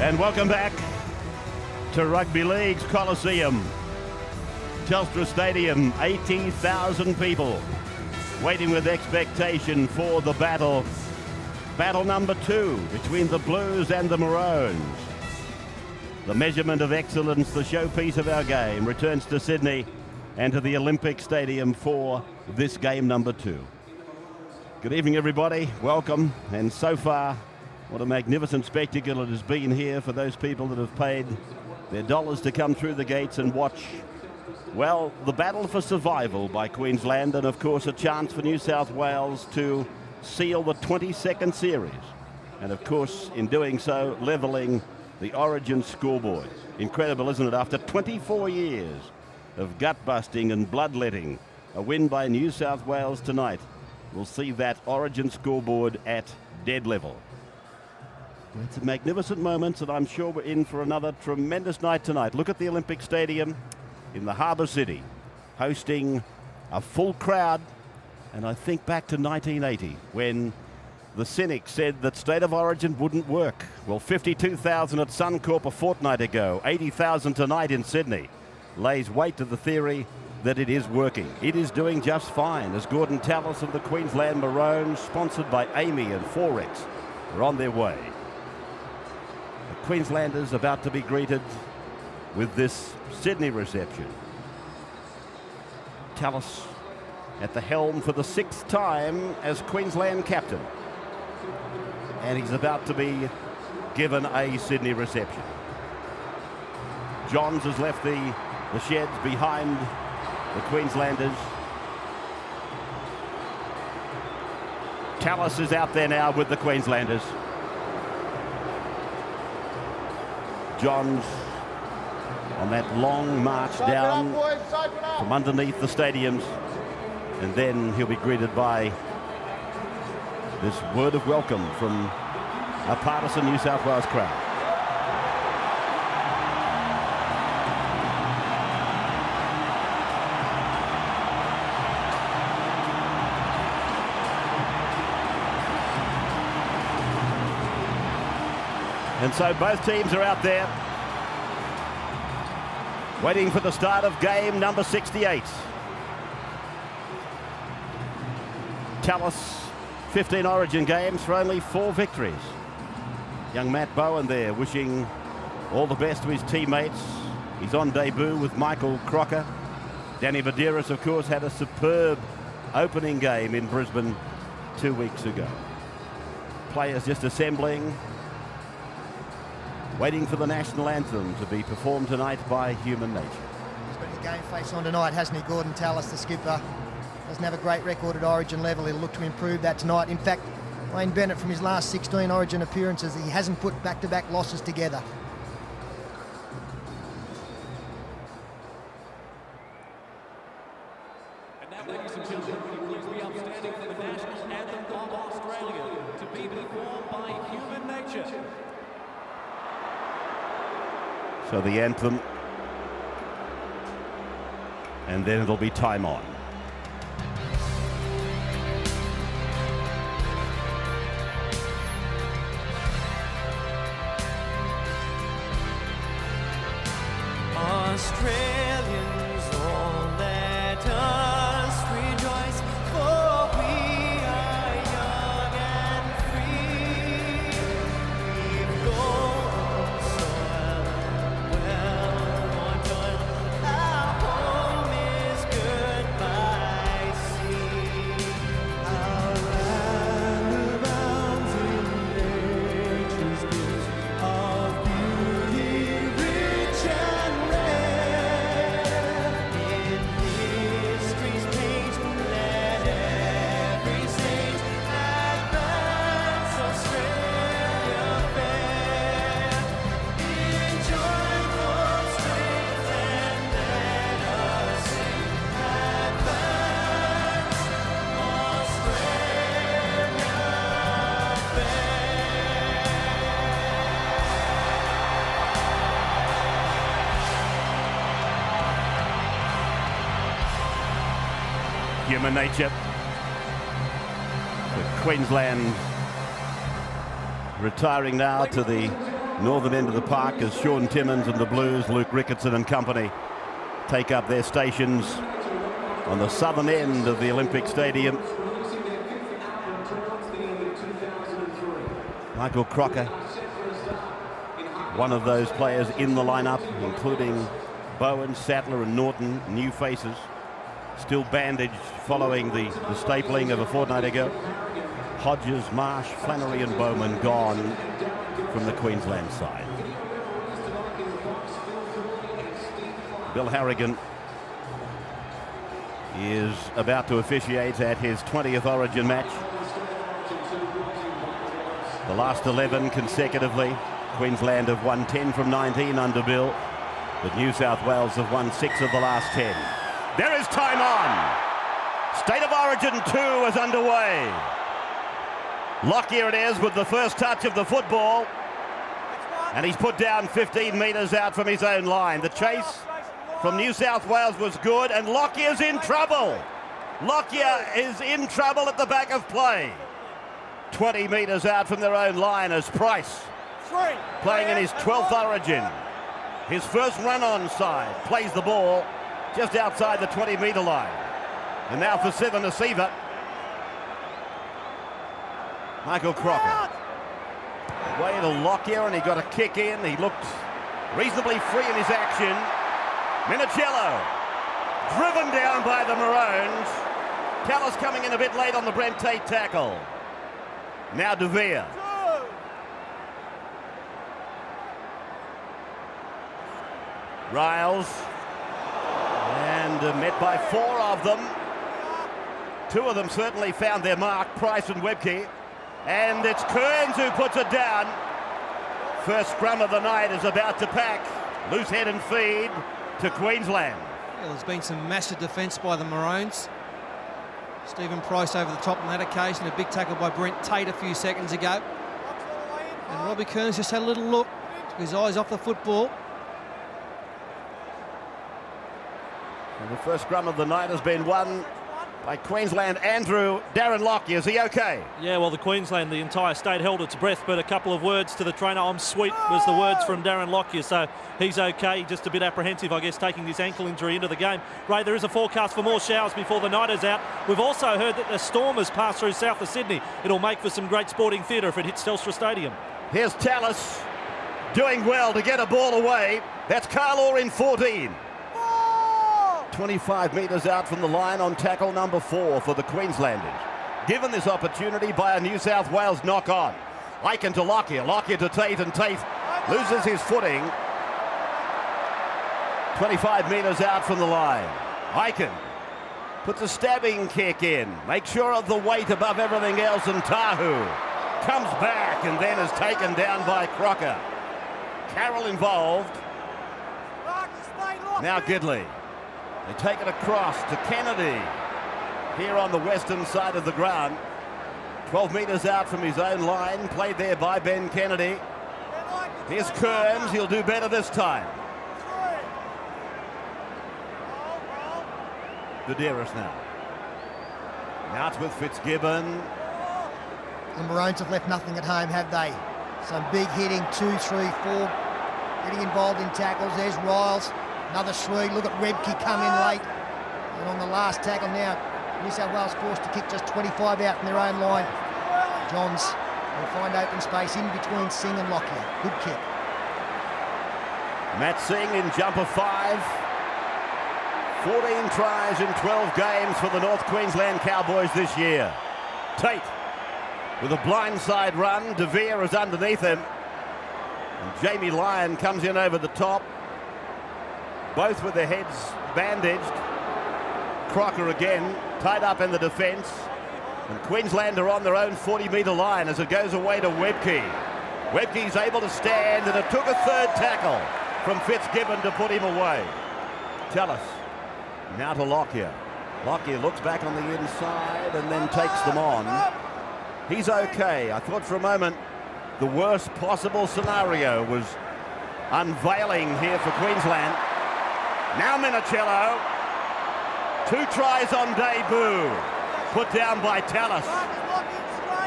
And welcome back to Rugby League's Coliseum. Telstra Stadium, 80,000 people waiting with expectation for the battle. Battle number 2 between the Blues and the Maroons. The measurement of excellence, the showpiece of our game, returns to Sydney and to the Olympic Stadium for this game number 2. Good evening, everybody. Welcome. And so far, what a magnificent spectacle it has been here for those people that have paid their dollars to come through the gates and watch, well, the battle for survival by Queensland, and of course a chance for New South Wales to seal the 22nd series. And of course, in doing so, levelling the Origin scoreboard. Incredible, isn't it? After 24 years of gut-busting and bloodletting, a win by New South Wales tonight will see that Origin scoreboard at dead level. It's a magnificent moment, and I'm sure we're in for another tremendous night tonight. Look at the Olympic Stadium in the Harbour City, hosting a full crowd. And I think back to 1980, when the cynics said that State of Origin wouldn't work. Well, 52,000 at Suncorp a fortnight ago, 80,000 tonight in Sydney, lays weight to the theory that it is working. It is doing just fine, as Gordon Tallis of the Queensland Maroons, sponsored by Amy and Forex, are on their way. The Queenslanders about to be greeted with this Sydney reception. Tallis at the helm for the 6th time as Queensland captain. And he's about to be given a Sydney reception. Johns has left the sheds behind the Queenslanders. Tallis is out there now with the Queenslanders. Johns on that long march down from underneath the stadiums. And then he'll be greeted by this word of welcome from a partisan New South Wales crowd. And so both teams are out there waiting for the start of game number 68. Tallis, 15 Origin games for only 4 victories. Young Matt Bowen there wishing all the best to his teammates. He's on debut with Michael Crocker. Danny Medeiros, of course, had a superb opening game in Brisbane 2 weeks ago. Players just assembling, waiting for the national anthem to be performed tonight by Human Nature. He's got his game face on tonight, hasn't he, Gordon Tallis, the skipper? Doesn't have a great record at Origin level. He'll look to improve that tonight. In fact, Wayne Bennett, from his last 16 Origin appearances, he hasn't put back-to-back losses together. And now, ladies and gentlemen, please be upstanding for the national anthem of Australia to be performed by Human Nature. So the anthem, and then it'll be time on. Australians, all let us rejoice, for we are young and free. We've golden soil and well-worn toil. Our home is good by sea. Our land abounds in nature's gifts of beauty, rich and rare. Human Nature. With Queensland retiring now to the northern end of the park as Sean Timmins and the Blues, Luke Ricketson and company, take up their stations on the southern end of the Olympic Stadium. Michael Crocker, one of those players in the lineup, including Bowen, Sattler and Norton, new faces, still bandaged following the stapling of a fortnight ago. Hodges, Marsh, Flannery and Bowman gone from the Queensland side. Bill Harrigan is about to officiate at his 20th Origin match. The last 11 consecutively. Queensland have won 10 from 19 under Bill, but New South Wales have won 6 of the last 10. There is time on. State of Origin 2 is underway. Lockyer it is with the first touch of the football, and he's put down 15 metres out from his own line. The chase from New South Wales was good, and Lockyer's in trouble. Lockyer is in trouble at the back of play. 20 metres out from their own line as Price, playing in his 12th Origin. His first run-on side, plays the ball just outside the 20-metre line. And now for Seven Asiva. Michael Crocker. Way to Lockyer, and he got a kick in. He looked reasonably free in his action. Minicello, driven down by the Maroons. Tallis coming in a bit late on the Brent Tate tackle. Now De Vere. Riles. And met by 4 of them. 2 of them certainly found their mark, Price and Webke. And it's Kearns who puts it down. First scrum of the night is about to pack. Loose head and feed to Queensland. Well, there's been some massive defence by the Maroons. Stephen Price over the top on that occasion. A big tackle by Brent Tate a few seconds ago. And Robbie Kearns just had a little look. Took his eyes off the football. And the first scrum of the night has been won by Queensland. Andrew, Darren Lockyer, is he okay? Yeah, well, the Queensland, the entire state held its breath, but a couple of words to the trainer. I'm sweet was the words from Darren Lockyer, so he's okay. Just a bit apprehensive, I guess, taking this ankle injury into the game. Ray, there is a forecast for more showers before the night is out. We've also heard that the storm has passed through south of Sydney. It'll make for some great sporting theatre if it hits Telstra Stadium. Here's Tallis doing well to get a ball away. That's Carl Orr in 14. 25 metres out from the line on tackle number 4 for the Queenslanders. Given this opportunity by a New South Wales knock-on. Aiken to Lockyer, Lockyer to Tate, and Tate loses his footing. 25 metres out from the line. Aiken puts a stabbing kick in. Make sure of the weight above everything else, and Tahu comes back and then is taken down by Crocker. Carroll involved. Now Gidley. They take it across to Kennedy here on the western side of the ground. 12 metres out from his own line, played there by Ben Kennedy. Here's Kearns, he'll do better this time. Gutierrez now. Now it's with Fitzgibbon. The Maroons have left nothing at home, have they? Some big hitting, 2, 3, 4, getting involved in tackles. There's Riles. Another sweep. Look at Webke come in late. And on the last tackle now, New South Wales forced to kick just 25 out from their own line. Johns will find open space in between Singh and Lockyer. Good kick. Matt Singh in jumper 5. 14 tries in 12 games for the North Queensland Cowboys this year. Tate with a blindside run. De Vere is underneath him. And Jamie Lyon comes in over the top. Both with their heads bandaged. Crocker again, tied up in the defence. And Queensland are on their own 40-metre line as it goes away to Webke. Webke's able to stand, and it took a third tackle from Fitzgibbon to put him away. Tallis, now to Lockyer. Lockyer looks back on the inside and then takes them on. He's okay. I thought for a moment the worst possible scenario was unveiling here for Queensland. Now Minicello, 2 tries on debut, put down by Tallis.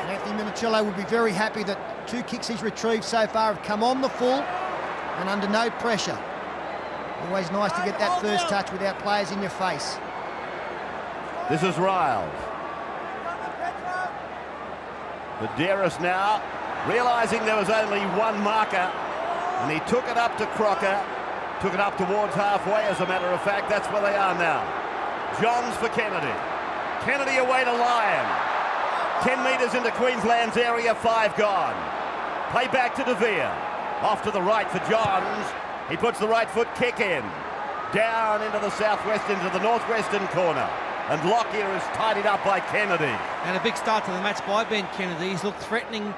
Anthony Minicello would be very happy that 2 kicks he's retrieved so far have come on the full and under no pressure. Always nice to get that first touch without players in your face. This is Riles. Medeiros now, realising there was only one marker, and he took it up to Crocker, took it up towards halfway, as a matter of fact. That's where they are now. Johns for Kennedy. Kennedy away to Lyon. 10 metres into Queensland's area, 5 gone. Play back to De Vere. Off to the right for Johns. He puts the right foot kick in. Down into the southwest, into the northwestern corner. And Lockyer is tidied up by Kennedy. And a big start to the match by Ben Kennedy. He's looked threatening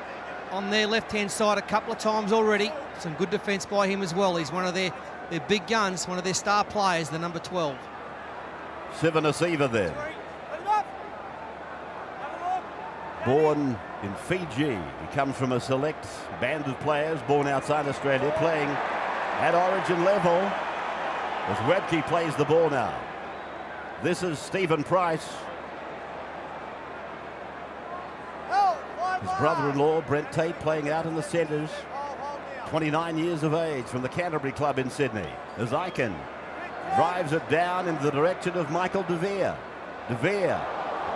on their left-hand side a couple of times already. Some good defence by him as well. He's one of their big guns, one of their star players, the number 12. Sivanasiva there. Born in Fiji. He comes from a select band of players born outside Australia, playing at origin level as Webke plays the ball now. This is Stephen Price. His brother-in-law, Brent Tate, playing out in the centres. 29 years of age, from the Canterbury club in Sydney. As Aiken drives it down in the direction of Michael De Vere. De Vere,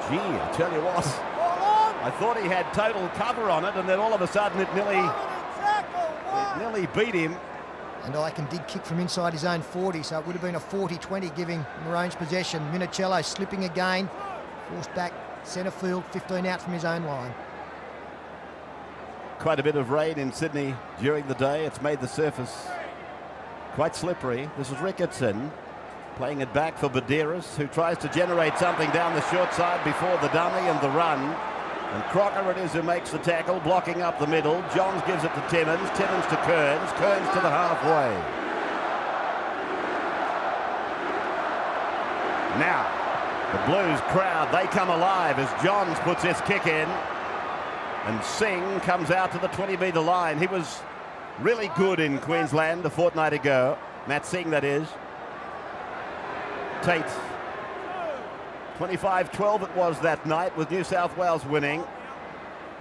gee, I tell you what, I thought he had total cover on it, and then all of a sudden it nearly beat him. And Aiken did kick from inside his own 40, so it would have been a 40-20 giving Maroons possession. Minicello slipping again, forced back centre field, 15 out from his own line. Quite a bit of rain in Sydney during the day. It's made the surface quite slippery. This is Ricketson playing it back for Medeiros, who tries to generate something down the short side before the dummy and the run. And Crocker it is who makes the tackle, blocking up the middle. Johns gives it to Timmins, Timmins to Kearns, Kearns to the halfway. Now, the Blues crowd, they come alive as Johns puts his kick in. And Singh comes out to the 20-metre line. He was really good in Queensland a fortnight ago. Matt Singh, that is. Tate. 25-12 it was that night, with New South Wales winning.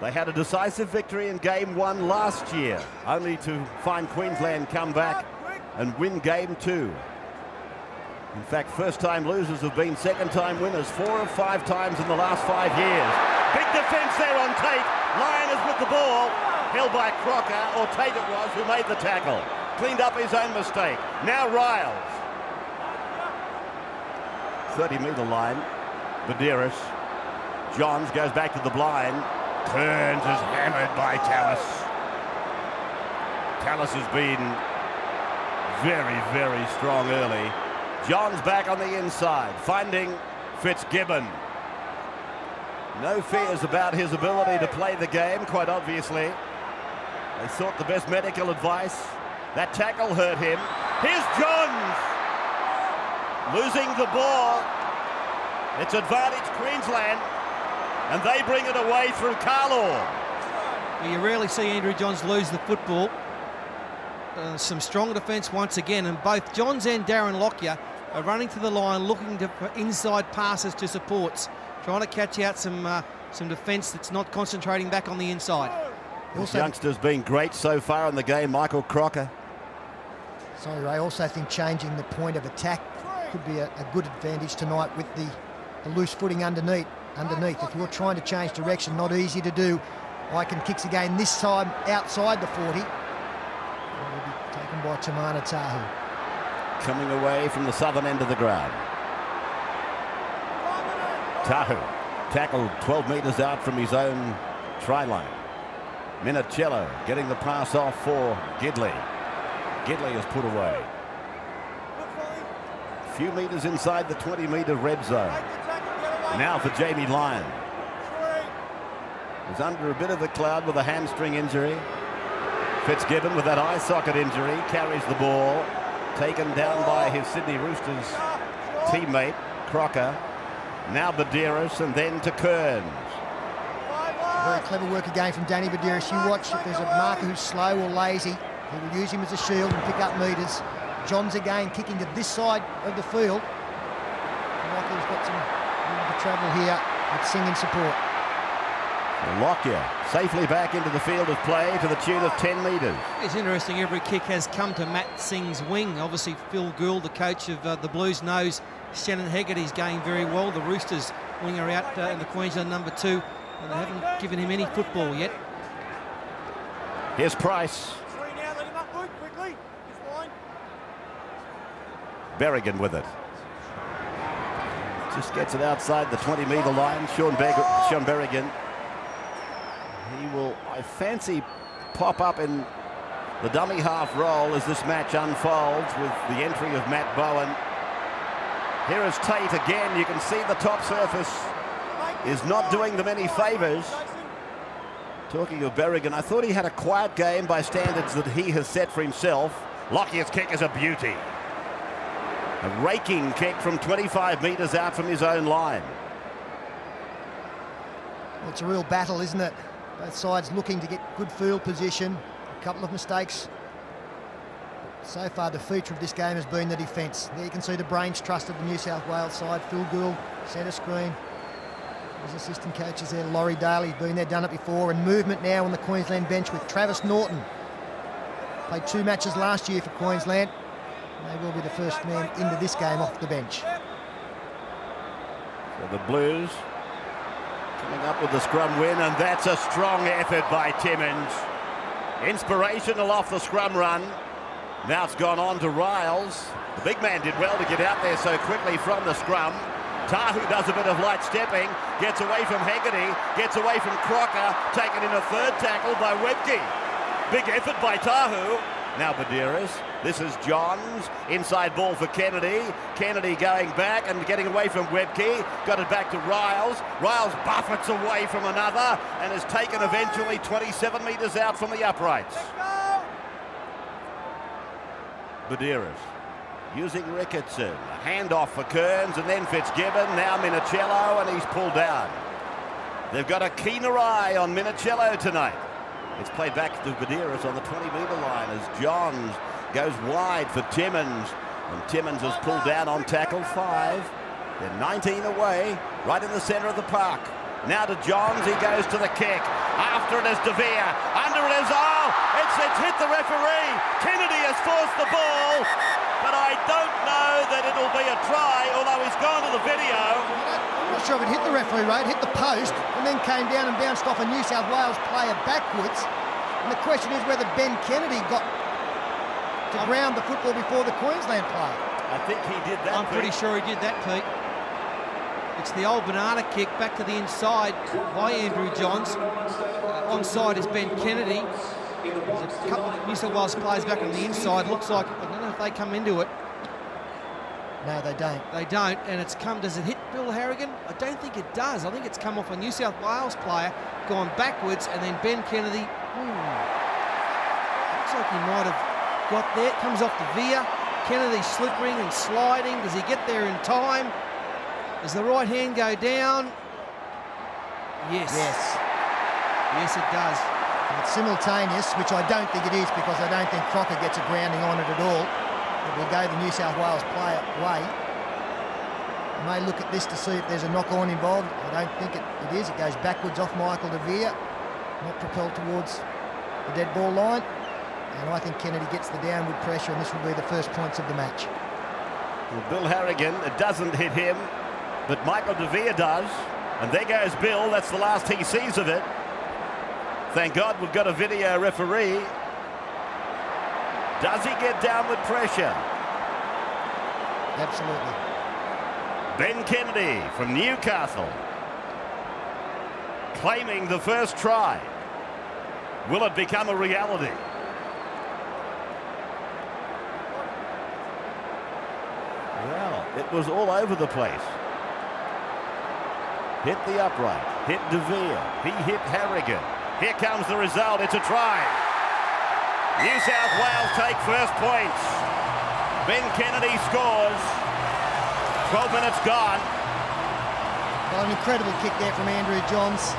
They had a decisive victory in Game 1 last year, only to find Queensland come back and win Game 2. In fact, first-time losers have been second-time winners 4 of 5 times in the last 5 years. Big defence there on Tate. Lyon is with the ball, held by Crocker, or Tate it was, who made the tackle. Cleaned up his own mistake. Now Riles. 30-metre line. Medeiros. Johns goes back to the blind. Kearns is hammered by Tallis. Tallis has been very, very strong early. Johns back on the inside, finding Fitzgibbon. No fears about his ability to play the game, quite obviously. They sought the best medical advice. That tackle hurt him. Here's Johns losing the ball. It's advantage Queensland, and they bring it away through Carlaw. Well, you rarely see Andrew Johns lose the football. Some strong defence once again, and both Johns and Darren Lockyer are running to the line, looking for inside passes to supports, trying to catch out some defence that's not concentrating back on the inside. This youngster's been great so far in the game, Michael Crocker. Sorry, Ray, I also think changing the point of attack could be a good advantage tonight with the loose footing underneath. If you're trying to change direction, not easy to do. Aiken kicks again, this time outside the 40. It will be taken by Timana Tahu. Coming away from the southern end of the ground. Tahu tackled 12 metres out from his own try line. Minicello getting the pass off for Gidley. Gidley is put away. A few metres inside the 20-metre red zone. Now for Jamie Lyon. He's under a bit of a cloud with a hamstring injury. Fitzgibbon with that eye socket injury carries the ball. Taken down by his Sydney Roosters teammate, Crocker. Now Medeiros and then to Kearns. Very clever work again from Danny Medeiros. You watch, if there's a marker who's slow or lazy, he will use him as a shield and pick up metres. Johns again kicking to this side of the field. Lockier's got some room to travel here with Singh in support. Lockyer safely back into the field of play to the tune of 10 metres. It's interesting, every kick has come to Matt Singh's wing. Obviously, Phil Gould, the coach of the Blues, knows Shannon Hegarty's going very well. The Roosters winger out in the Queensland number 2, and they haven't given him any football yet. Here's Price. Berrigan with it. Just gets it outside the 20-metre line. Sean Berrigan. He will, I fancy, pop up in the dummy half role as this match unfolds with the entry of Matt Bowen. Here is Tate again. You can see the top surface is not doing them any favours. Talking of Berrigan, I thought he had a quiet game by standards that he has set for himself. Lockyer's kick is a beauty. A raking kick from 25 metres out from his own line. Well, it's a real battle, isn't it? Both sides looking to get good field position. A couple of mistakes. So far, the feature of this game has been the defence. There you can see the brains trust of the New South Wales side. Phil Gould, centre screen. His assistant coaches there, Laurie Daly, been there, done it before. And movement now on the Queensland bench with Travis Norton. Played 2 matches last year for Queensland. They will be the first man into this game off the bench. So the Blues coming up with the scrum win, and that's a strong effort by Timmins. Inspirational off the scrum run. Now it's gone on to Riles. The big man did well to get out there so quickly from the scrum. Tahu does a bit of light stepping, gets away from Hegarty, gets away from Crocker, taken in a third tackle by Webke. Big effort by Tahu. Now Badeiras. This is Johns. Inside ball for Kennedy. Kennedy going back and getting away from Webke. Got it back to Riles. Riles buffets away from another and is taken eventually 27 metres out from the uprights. Badeiras using Ricketson. A handoff for Kearns and then Fitzgibbon. Now Minicello, and he's pulled down. They've got a keener eye on Minicello tonight. It's played back to Badeiras on the 20-metre line as Johns goes wide for Timmins. And Timmins is pulled down on tackle 5. They're 19 away, right in the centre of the park. Now to Johns, he goes to the kick. After it is De Vere. Under it is, it's hit the referee. Kennedy has forced the ball, but I don't know that it'll be a try, although he's gone to the video. I'm not sure if it hit the referee, right? It hit the post and then came down and bounced off a New South Wales player backwards. And the question is whether Ben Kennedy got to ground the football before the Queensland player. I think he did that. I'm pretty sure he did that, Pete. It's the old banana kick back to the inside by Andrew Johns. Onside is Ben Kennedy. There's a couple of New South Wales players back on the inside. Looks like, I don't know if they come into it. No, they don't. They don't, and it's come, does it hit Bill Harrigan? I don't think it does. I think it's come off a New South Wales player, gone backwards, and then Ben Kennedy, looks like he might have got there. It comes off the Vere. Kennedy slippering and sliding. Does he get there in time? Does the right hand go down? Yes. Yes, it does. And it's simultaneous, which I don't think it is, because I don't think Crocker gets a grounding on it at all. It will go the New South Wales player way. I may look at this to see if there's a knock-on involved. I don't think it is. It goes backwards off Michael De Vere, not propelled towards the dead ball line. And I think Kennedy gets the downward pressure, and this will be the first points of the match. Well, Bill Harrigan, it doesn't hit him, but Michael De Vere does. And there goes Bill. That's the last he sees of it. Thank God we've got a video referee. Does he get downward pressure? Absolutely. Ben Kennedy from Newcastle claiming the first try. Will it become a reality? Well, it was all over the place. Hit the upright, hit De Vere, he hit Harrigan. Here comes the result, it's a try. New South Wales take first points. Ben Kennedy scores. 12 minutes gone. Well, an incredible kick there from Andrew Johns.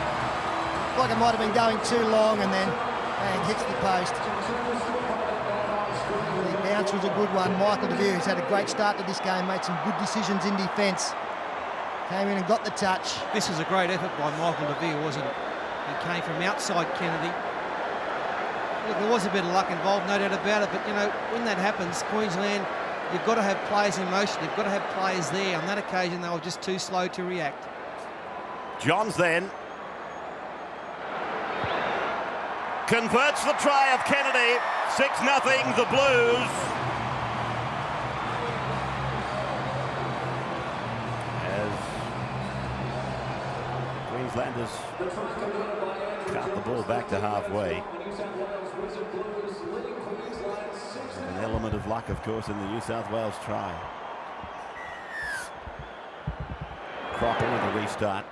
Looked like it might have been going too long, and then bang, hits the post. The bounce was a good one. Michael De Vere, who's had a great start to this game, made some good decisions in defence. Came in and got the touch. This was a great effort by Michael De Vere, wasn't it? He came from outside Kennedy. Look, there was a bit of luck involved, no doubt about it, but, you know, when that happens, Queensland, you've got to have players in motion. You've got to have players there. On that occasion, they were just too slow to react. Johns then converts the try of Kennedy. 6-0 the Blues. As Queenslanders cut the ball back to halfway. An element of luck, of course, in the New South Wales try. Crocker with a restart.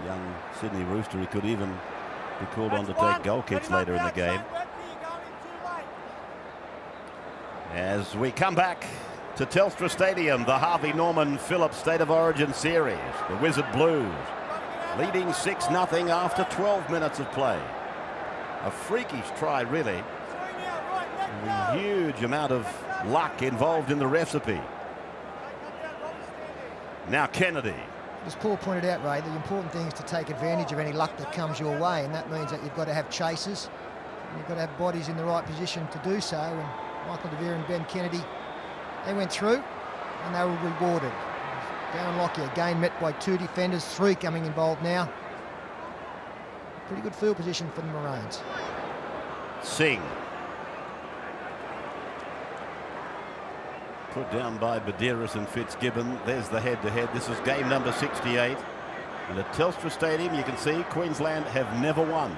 Young Sydney Rooster, he could even be called on to take goal kicks later in the game. As we come back to Telstra Stadium, the Harvey Norman Phillips State of Origin Series, the Wizard Blues leading 6-0 after 12 minutes of play. A freakish try, really. A huge amount of luck involved in the recipe. Now Kennedy. As Paul pointed out, Ray, the important thing is to take advantage of any luck that comes your way, and that means that you've got to have chasers, and you've got to have bodies in the right position to do so, and Michael De Vere and Ben Kennedy, they went through, and they were rewarded. Darren Lockyer again met by 2 defenders, 3 coming involved now. Pretty good field position for the Maroons. Singh. Put down by Badeiras and Fitzgibbon. There's the head-to-head. This is game number 68. And at Telstra Stadium, you can see Queensland have never won.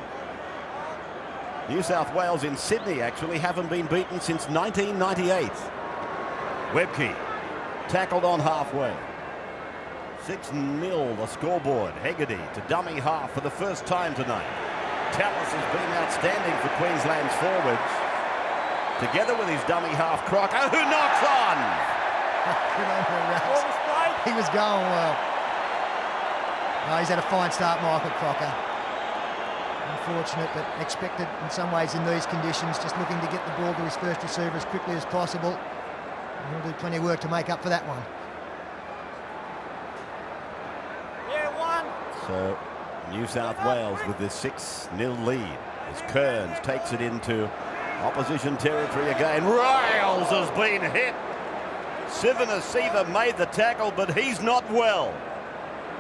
New South Wales in Sydney actually haven't been beaten since 1998. Webke tackled on halfway. 6-0 the scoreboard. Hegarty to dummy half for the first time tonight. Tallis has been outstanding for Queensland's forwards. Together with his dummy half, Crocker, who knocks on. He was going well. Oh, he's had a fine start, Michael Crocker. Unfortunate, but expected in some ways in these conditions, just looking to get the ball to his first receiver as quickly as possible. And he'll do plenty of work to make up for that one. So New South Wales with this 6-0 lead as Kearns takes it into opposition territory again. Riles has been hit. Sivanasiva made the tackle, but he's not well.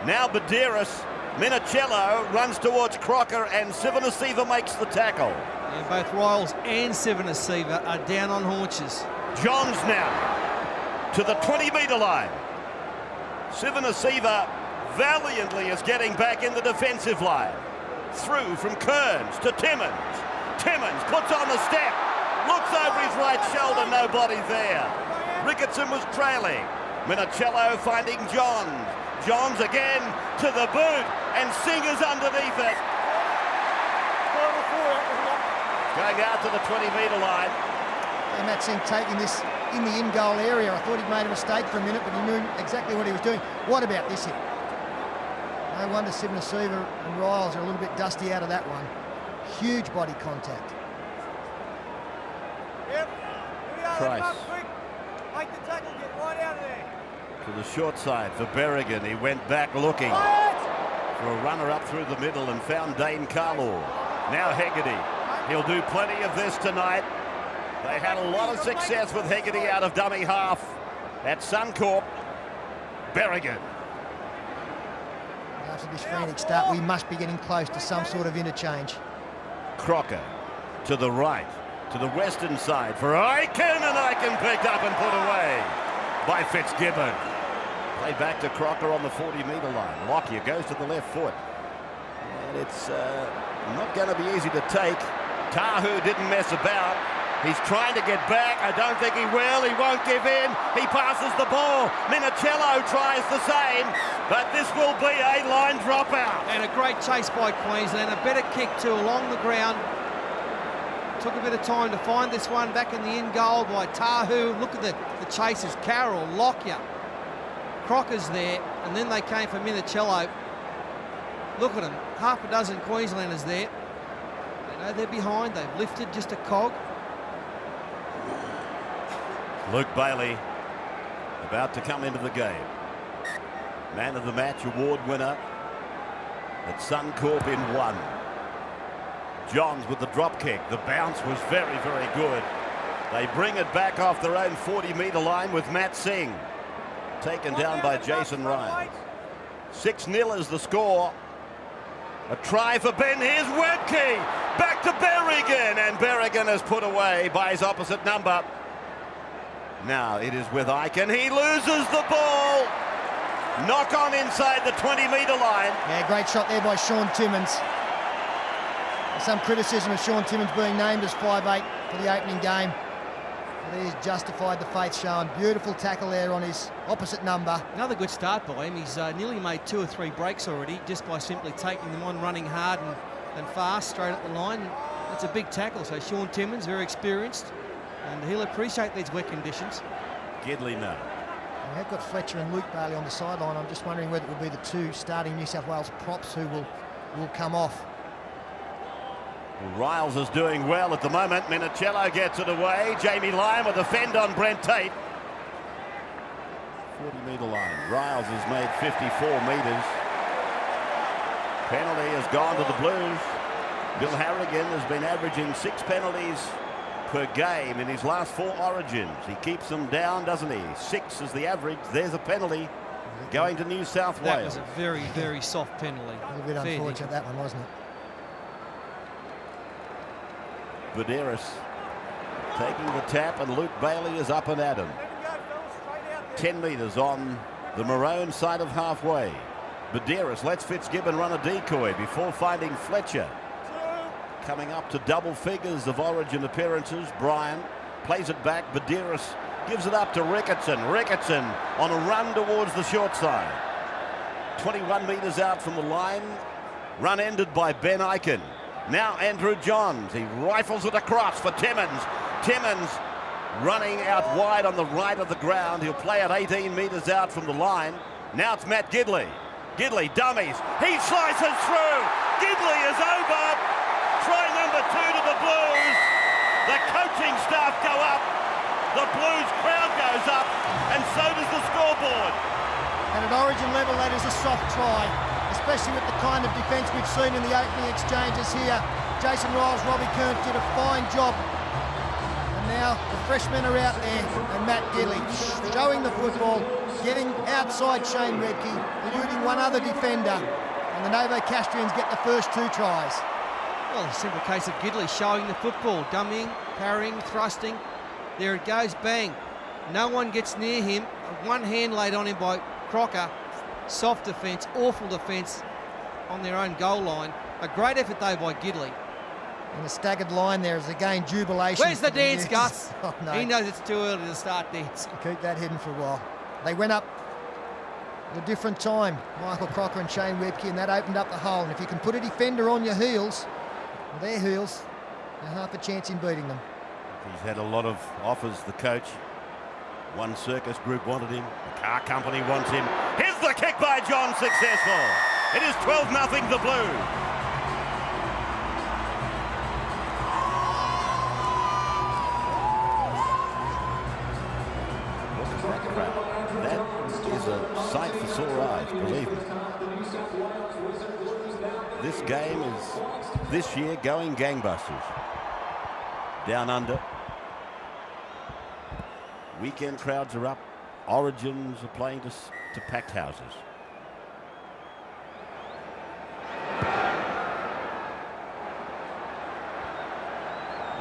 Now Badeiras, Minicello runs towards Crocker, and Sivanasiva makes the tackle. Yeah, both Riles and Sivanasiva are down on haunches. Johns now to the 20-metre line. Sivanasiva valiantly is getting back in the defensive line. Through from Kearns to Timmins. Timmins puts on the step, looks over his right shoulder, nobody there. Ricketson was trailing. Minicello finding Johns. Johns again to the boot, and Singer's underneath it. Going out to the 20-metre line. And Matt Singh taking this in the in-goal area. I thought he'd made a mistake for a minute, but he knew exactly what he was doing. What about this hit? No wonder Sivanasiva and Riles are a little bit dusty out of that one. Huge body contact. Price. Make the tackle, get right out of there. To the short side for Berrigan. He went back looking for a runner up through the middle and found Dane Carlaw. Now Hegarty. He'll do plenty of this tonight. They had a lot of success with Hegarty out of dummy half at Suncorp. Berrigan. After this frantic start, we must be getting close to some sort of interchange. Crocker to the right, to the western side for Aiken, and Aiken picked up and put away by Fitzgibbon. Played back to Crocker on the 40-metre line. Lockyer goes to the left foot. And it's not going to be easy to take. Tahu didn't mess about. He's trying to get back. I don't think he will. He won't give in. He passes the ball. Minicello tries the same, but this will be a line dropout. And a great chase by Queensland. A better kick too along the ground. Took a bit of time to find this one back in the in goal by Tahu. Look at the chasers. Carroll, Lockyer, Crocker's there, and then they came for Minicello. Look at them. Half a dozen Queenslanders there. They know they're behind. They've lifted just a cog. Luke Bailey about to come into the game. Man of the Match award winner at Suncorp in 1. Johns with the drop kick. The bounce was very, very good. They bring it back off their own 40-metre line with Matt Singh. Taken down by Jason Ryan. 6-0 is the score. A try for Ben. Here's Webke. Back to Berrigan. And Berrigan is put away by his opposite number. Now it is with Aiken. He loses the ball. Knock on inside the 20-metre line. Yeah, great shot there by Sean Timmins. Some criticism of Sean Timmins being named as 5'8" for the opening game. But he's justified the faith shown. Beautiful tackle there on his opposite number. Another good start by him. He's nearly made 2 or 3 breaks already just by simply taking them on, running hard and fast straight at the line. That's a big tackle. So Sean Timmins, very experienced, and he'll appreciate these wet conditions. Gidley now. We have got Fletcher and Luke Bailey on the sideline. I'm just wondering whether it will be the 2 starting New South Wales props who will come off. Riles is doing well at the moment. Minicello gets it away. Jamie Lyon with a fend on Brent Tate. 40-metre line. Riles has made 54 metres. Penalty has gone to the Blues. Bill Harrigan has been averaging 6 penalties per game in his last 4 origins. He keeps them down, doesn't he? 6 is the average. There's a penalty going to New South Wales. That was a very, very soft penalty. A little bit unfortunate, that one, wasn't it? Buderus taking the tap, and Luke Bailey is up and at him. 10 metres on the maroon side of halfway. Buderus lets Fitzgibbon run a decoy before finding Fletcher. Coming up to double figures of origin appearances. Bryan plays it back. Buderus gives it up to Ricketson. Ricketson on a run towards the short side. 21 metres out from the line. Run ended by Ben Aiken. Now Andrew Johns. He rifles it across for Timmins. Timmins running out wide on the right of the ground. He'll play at 18 metres out from the line. Now it's Matt Gidley. Gidley dummies. He slices through. Gidley is over. Try number 2 to the Blues. The coaching staff go up. The Blues crowd goes up. And so does the scoreboard. And at origin level, that is a soft try, especially with the kind of defence we've seen in the opening exchanges here. Jason Riles, Robbie Kearns did a fine job. And now the freshmen are out there, and Matt Gidley showing the football, getting outside Shane Webke, eluding one other defender. And the Novocastrians get the first 2 tries. Well, a simple case of Gidley showing the football, dummying, parrying, thrusting. There it goes, bang. No one gets near him. One hand laid on him by Crocker. Soft defence, awful defence on their own goal line. A great effort though by Gidley. And the staggered line there is again jubilation. Where's the dance, Gus? Oh, no. He knows it's too early to start dancing. Keep that hidden for a while. They went up at a different time, Michael Crocker and Shane Webke, and that opened up the hole. And if you can put a defender on your heels, their heels, you half a chance in beating them. He's had a lot of offers, the coach. One circus group wanted him. The car company wants him. Here's the kick by John, successful. It is 12-0 the Blues. That is a sight for sore eyes, believe me. This game is, this year, going gangbusters. Down under. Weekend crowds are up. Origins are playing to packed houses.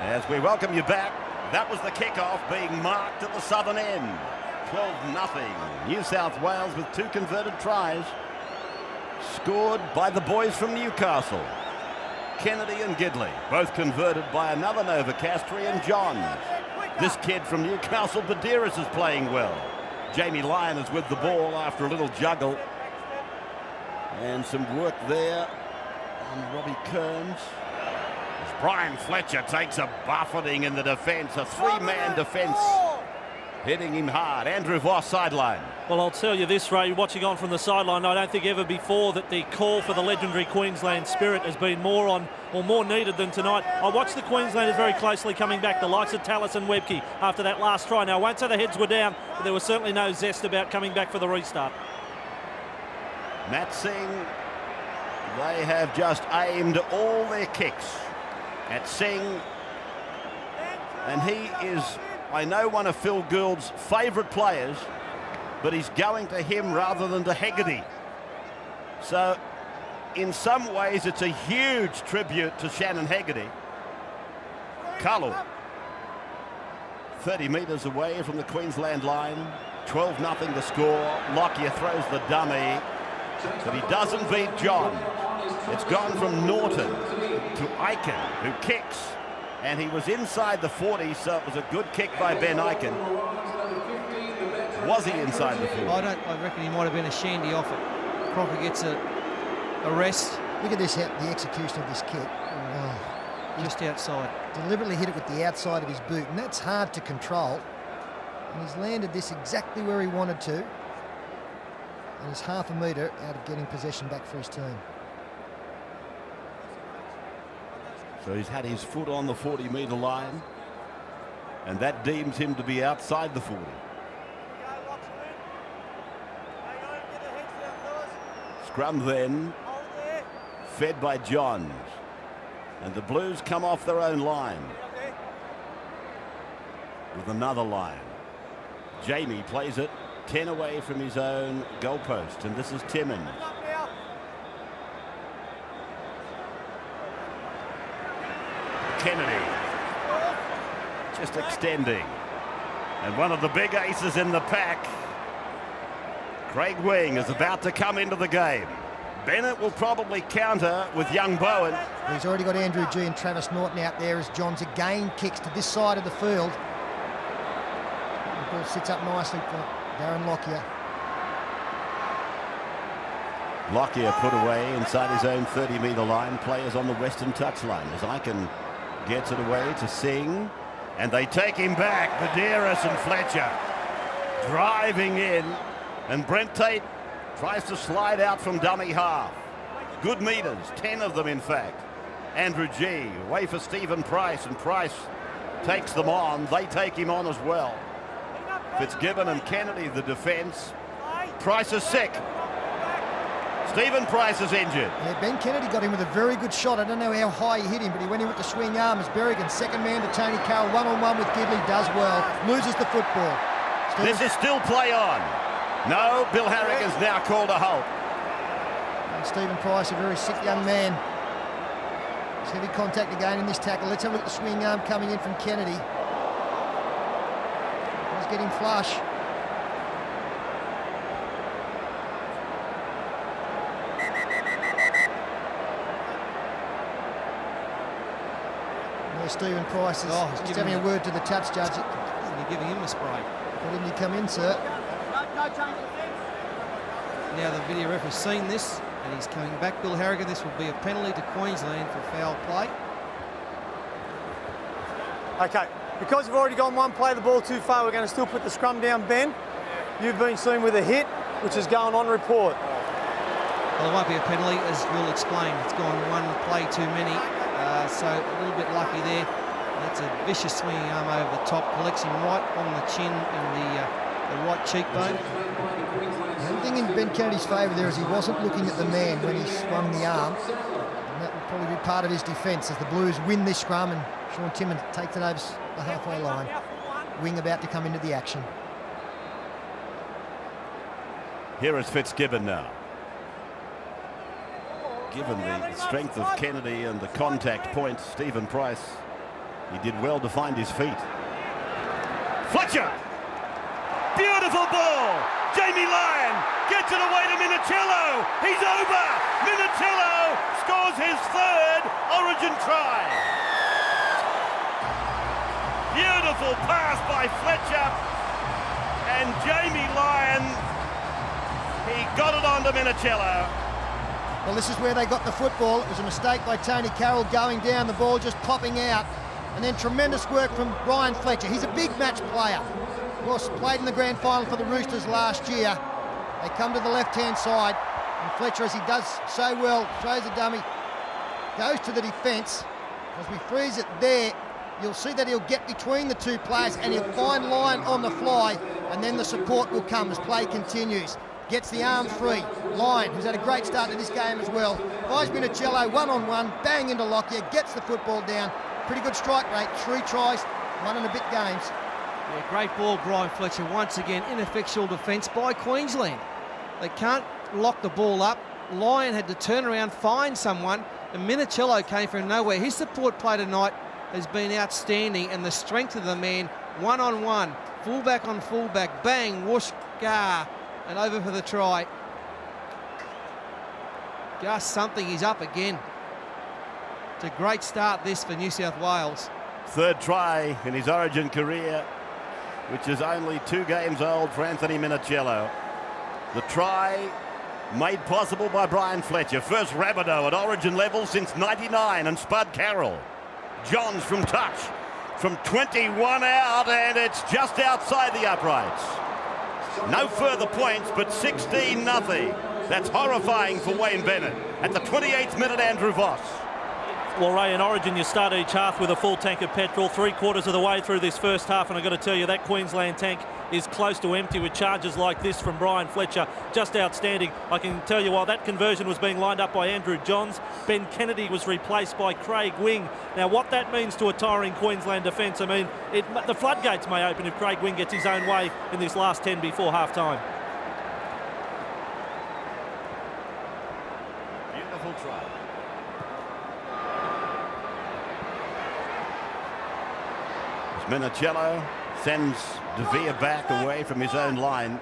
As we welcome you back, that was the kickoff being marked at the southern end. 12-0. New South Wales with 2 converted tries. Scored by the boys from Newcastle. Kennedy and Gidley, both converted by another Novocastrian, Johns. This kid from Newcastle, Buderus, is playing well. Jamie Lyon is with the ball after a little juggle. And some work there on Robbie Kearns. As Bryan Fletcher takes a buffeting in the defence, a 3-man defence. Hitting him hard. Andrew Voss sideline. Well, I'll tell you this, Ray, watching on from the sideline, I don't think ever before that the call for the legendary Queensland spirit has been more on or more needed than tonight. I watched the Queenslanders very closely coming back, the likes of Tallis and Webke after that last try. Now, I won't say the heads were down, but there was certainly no zest about coming back for the restart. Matt Singh, they have just aimed all their kicks at Singh. And he is, I know, one of Phil Gould's favourite players, but he's going to him rather than to Hegarty. So, in some ways, it's a huge tribute to Shannon Hegarty. Kalu, 30 metres away from the Queensland line, 12-0 the score. Lockyer throws the dummy, but he doesn't beat John. It's gone from Norton to Aiken, who kicks, and he was inside the 40, so it was a good kick by Ben Aiken. Was he inside the 40? I reckon he might have been a shandy off it. Crocker gets a rest. Look at this, the execution of this kick. Oh. Just outside. Deliberately hit it with the outside of his boot, and that's hard to control. And he's landed this exactly where he wanted to. And he's half a metre out of getting possession back for his team. So he's had his foot on the 40-metre line, and that deems him to be outside the 40. Scrum then, fed by Johns. And the Blues come off their own line with another line. Jamie plays it 10 away from his own goalpost, and this is Timmins. Kennedy just extending, and one of the big aces in the pack, Craig Wing, is about to come into the game. Bennett will probably counter with young Bowen. He's already got Andrew G and Travis Norton out there as Johns again kicks to this side of the field. The ball sits up nicely for Darren Lockyer. Lockyer put away inside his own 30-metre line. Players on the western touchline as Aiken gets it away to Singh. And they take him back. Medeiros and Fletcher driving in. And Brent Tate tries to slide out from dummy half. Good meters, 10 of them in fact. Andrew G away for Stephen Price, and Price takes them on. They take him on as well. Fitzgibbon and Kennedy the defence. Price is sick. Stephen Price is injured. Yeah, Ben Kennedy got him with a very good shot. I don't know how high he hit him, but he went in with the swing arm as Berrigan, second man to Tony Carroll, one-on-one with Gidley, does well, loses the football. This is still play on. No, Bill Harrigan's now called a halt. And Stephen Price, a very sick young man. There's heavy contact again in this tackle. Let's have a look at the swing arm coming in from Kennedy. He's getting flush. There's Stephen Price is just having a word to the touch judge. You're giving him a spray. Why didn't he come in, sir? Now the video ref has seen this and he's coming back. Bill Harrigan, this will be a penalty to Queensland for foul play. Okay, because we've already gone one play the ball too far, we're going to still put the scrum down, Ben. You've been seen with a hit, which is going on report. Well, it won't be a penalty, as we'll explain. It's gone one play too many, so a little bit lucky there. That's a vicious swinging arm over the top, collects him right on the chin and the right cheekbone. The only thing in Ben Kennedy's favour there is he wasn't looking at the man when he swung the arm. And that will probably be part of his defence as the Blues win this scrum and Sean Timmins takes it over the halfway line. Wing about to come into the action. Here is Fitzgibbon now. Given the strength of Kennedy and the contact points, Stephen Price, he did well to find his feet. Fletcher! Beautiful ball! Jamie Lyon gets it away to Minichiello. He's over! Minichiello scores his third Origin try. Beautiful pass by Fletcher. And Jamie Lyon, he got it onto Minichiello. Well, this is where they got the football. It was a mistake by Tony Carroll going down, the ball just popping out. And then tremendous work from Brian Fletcher. He's a big match player. Of course, played in the grand final for the Roosters last year. They come to the left-hand side, and Fletcher, as he does so well, throws a dummy, goes to the defence. As we freeze it there, you'll see that he'll get between the two players and he'll find line on the fly, and then the support will come as play continues. Gets the arms free. Lyon, who's had a great start to this game as well. Buys Minicello one-on-one, bang into Lockyer, gets the football down. Pretty good strike rate, 3 tries, 1 and a bit games. Yeah, great ball, Brian Fletcher. Once again, ineffectual defence by Queensland. They can't lock the ball up. Lyon had to turn around, find someone, and Minicello came from nowhere. His support play tonight has been outstanding, and the strength of the man, one-on-one, fullback on fullback, bang, whoosh, gar, and over for the try. Just something, he's up again. It's a great start this for New South Wales. 3rd try in his Origin career, which is only 2 games old for Anthony Minicello. The try made possible by Brian Fletcher. First Rabbitoh at Origin level since '99, and Spud Carroll. Johns from touch, from 21 out, and it's just outside the uprights. No further points, but 16-0. That's horrifying for Wayne Bennett. At the 28th minute, Andrew Voss. Well, Ray, in Origin, you start each half with a full tank of petrol, 3/4 of the way through this first half, and I've got to tell you, that Queensland tank is close to empty with charges like this from Brian Fletcher. Just outstanding. I can tell you, while that conversion was being lined up by Andrew Johns, Ben Kennedy was replaced by Craig Wing. Now, what that means to a tiring Queensland defence, I mean, the floodgates may open if Craig Wing gets his own way in this last 10 before half-time. Beautiful try. Minicello sends De Vere back away from his own line.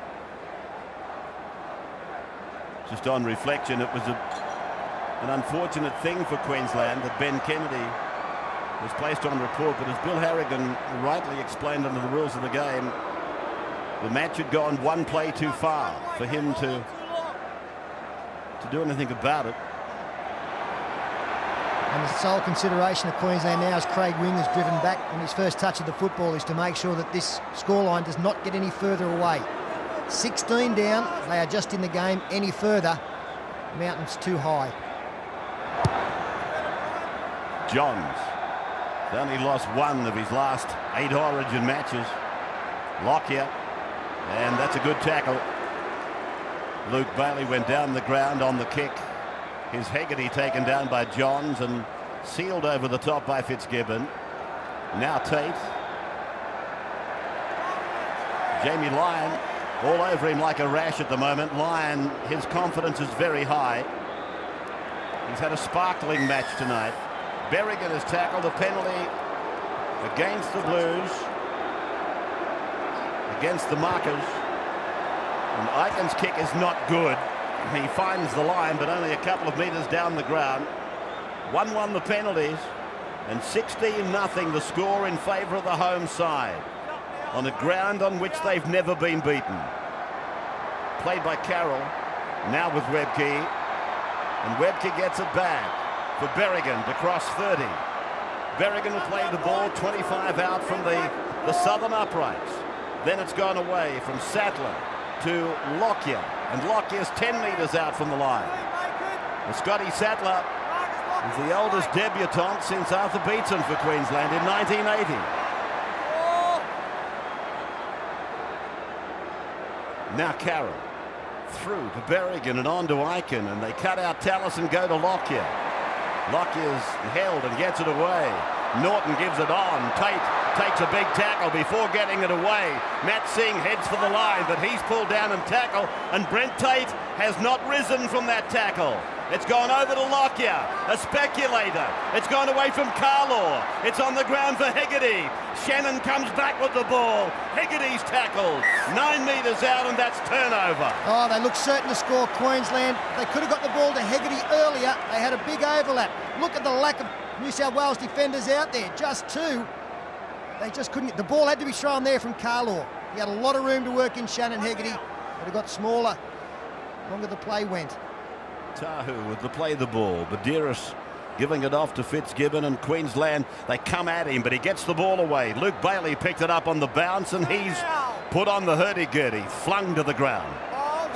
Just on reflection, it was an unfortunate thing for Queensland that Ben Kennedy was placed on report, but as Bill Harrigan rightly explained under the rules of the game, the match had gone 1 play too far for him to do anything about it. And the sole consideration of Queensland now, as Craig Wing has driven back on his first touch of the football, is to make sure that this scoreline does not get any further away. 16 down, they are just in the game any further. Mountain's too high. Johns has only lost 1 of his last 8 Origin matches. Lockyer, and that's a good tackle. Luke Bailey went down the ground on the kick. His Hegarty taken down by Johns and sealed over the top by Fitzgibbon. Now Tate. Jamie Lyon all over him like a rash at the moment. Lyon, his confidence is very high. He's had a sparkling match tonight. Berrigan has tackled a penalty against the Blues, against the Markers. And Aiken's kick is not good. He finds the line, but only a couple of metres down the ground. 1-1 the penalties, and 16-0 the score in favour of the home side, on a ground on which they've never been beaten. Played by Carroll, now with Webke, and Webke gets it back for Berrigan to cross 30. Berrigan will play the ball 25 out from the southern uprights. Then it's gone away from Sattler to Lockyer, and Lockyer's 10 metres out from the line. And Scotty Sattler is the oldest debutant since Arthur Beetson for Queensland in 1980. Now Carroll through to Berrigan and on to Aiken, and they cut out Tallis and go to Lockyer. Lockyer's held and gets it away. Norton gives it on. Tate takes a big tackle before getting it away. Matt Singh heads for the line, but he's pulled down and tackled, and Brent Tate has not risen from that tackle. It's gone over to Lockyer, a speculator. It's gone away from Carlaw. It's on the ground for Hegarty. Shannon comes back with the ball. Hegarty's tackled. 9 metres out, and that's turnover. Oh, they look certain to score, Queensland. They could have got the ball to Hegarty earlier. They had a big overlap. Look at the lack of New South Wales defenders out there. Just 2. They just couldn't get the ball. Had to be thrown there from Carlaw. He had a lot of room to work in, Shannon Hegarty, but it got smaller longer the play went. Tahu with the play the ball. Badiris giving it off to Fitzgibbon, and Queensland, they come at him, but he gets the ball away. Luke Bailey picked it up on the bounce, and he's put on the hurdy-gurdy, flung to the ground.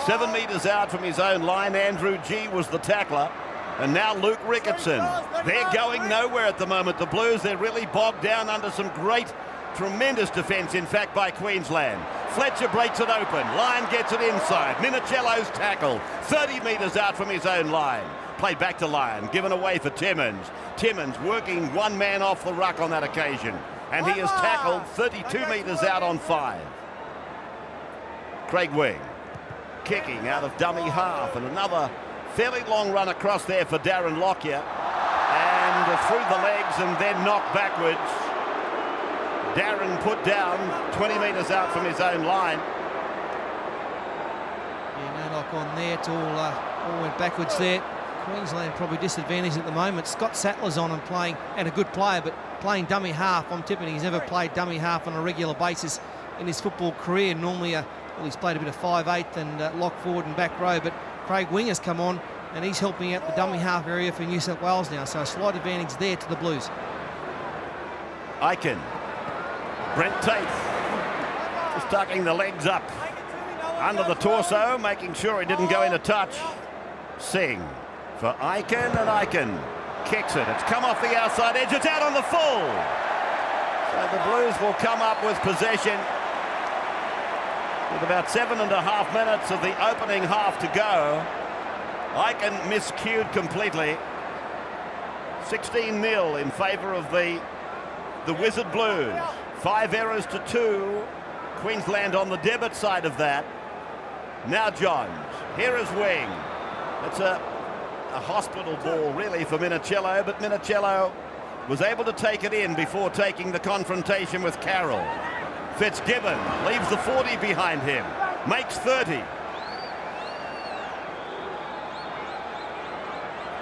7 metres out from his own line, Andrew G was the tackler, and now Luke Ricketson. They're going nowhere at the moment, the Blues. They're really bogged down under some great, tremendous defence, in fact, by Queensland. Fletcher breaks it open. Lyon gets it inside. Minicello's tackle. 30 metres out from his own line. Played back to Lyon. Given away for Timmins. Timmins working one man off the ruck on that occasion. And he is tackled 32 metres out on 5. Craig Wing kicking out of dummy half, and another fairly long run across there for Darren Lockyer, and through the legs and then knocked backwards. Darren put down 20 metres out from his own line. Yeah, no knock on there. It all went backwards there. Queensland probably disadvantaged at the moment. Scott Sattler's on and playing, and a good player, but playing dummy half. I'm tipping he's never played dummy half on a regular basis in his football career. Normally, well, he's played a bit of 5/8 and lock forward and back row, but Craig Wing has come on and he's helping out the dummy half area for New South Wales now, so a slight advantage there to the Blues. Aiken. Brent Tate just tucking the legs up under the torso, making sure he didn't go into touch. Singh for Aiken, and Aiken kicks it. It's come off the outside edge. It's out on the full. So the Blues will come up with possession with about 7.5 minutes of the opening half to go. Aiken miscued completely. 16-0 in favour of the Wizard Blues. 5 errors to 2. Queensland on the debit side of that. Now Johns. Here is Wing. It's a hospital ball really for Minicello, but Minicello was able to take it in before taking the confrontation with Carroll. Fitzgibbon leaves the 40 behind him, makes 30.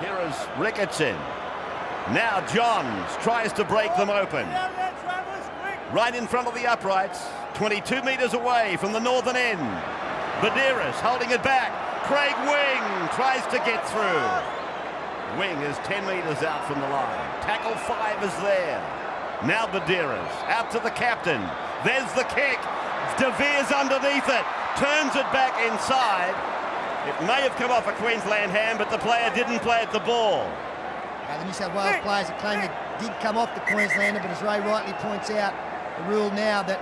Here is Ricketson. Now Johns tries to break them open. Right in front of the uprights, 22 metres away from the northern end. Badiris holding it back. Craig Wing tries to get through. Wing is 10 metres out from the line. Tackle 5 is there. Now Badiris out to the captain. There's the kick. De Veer's underneath it. Turns it back inside. It may have come off a Queensland hand, but the player didn't play at the ball. The New South Wales players have claimed it did come off the Queenslander, but as Ray rightly points out, the rule now that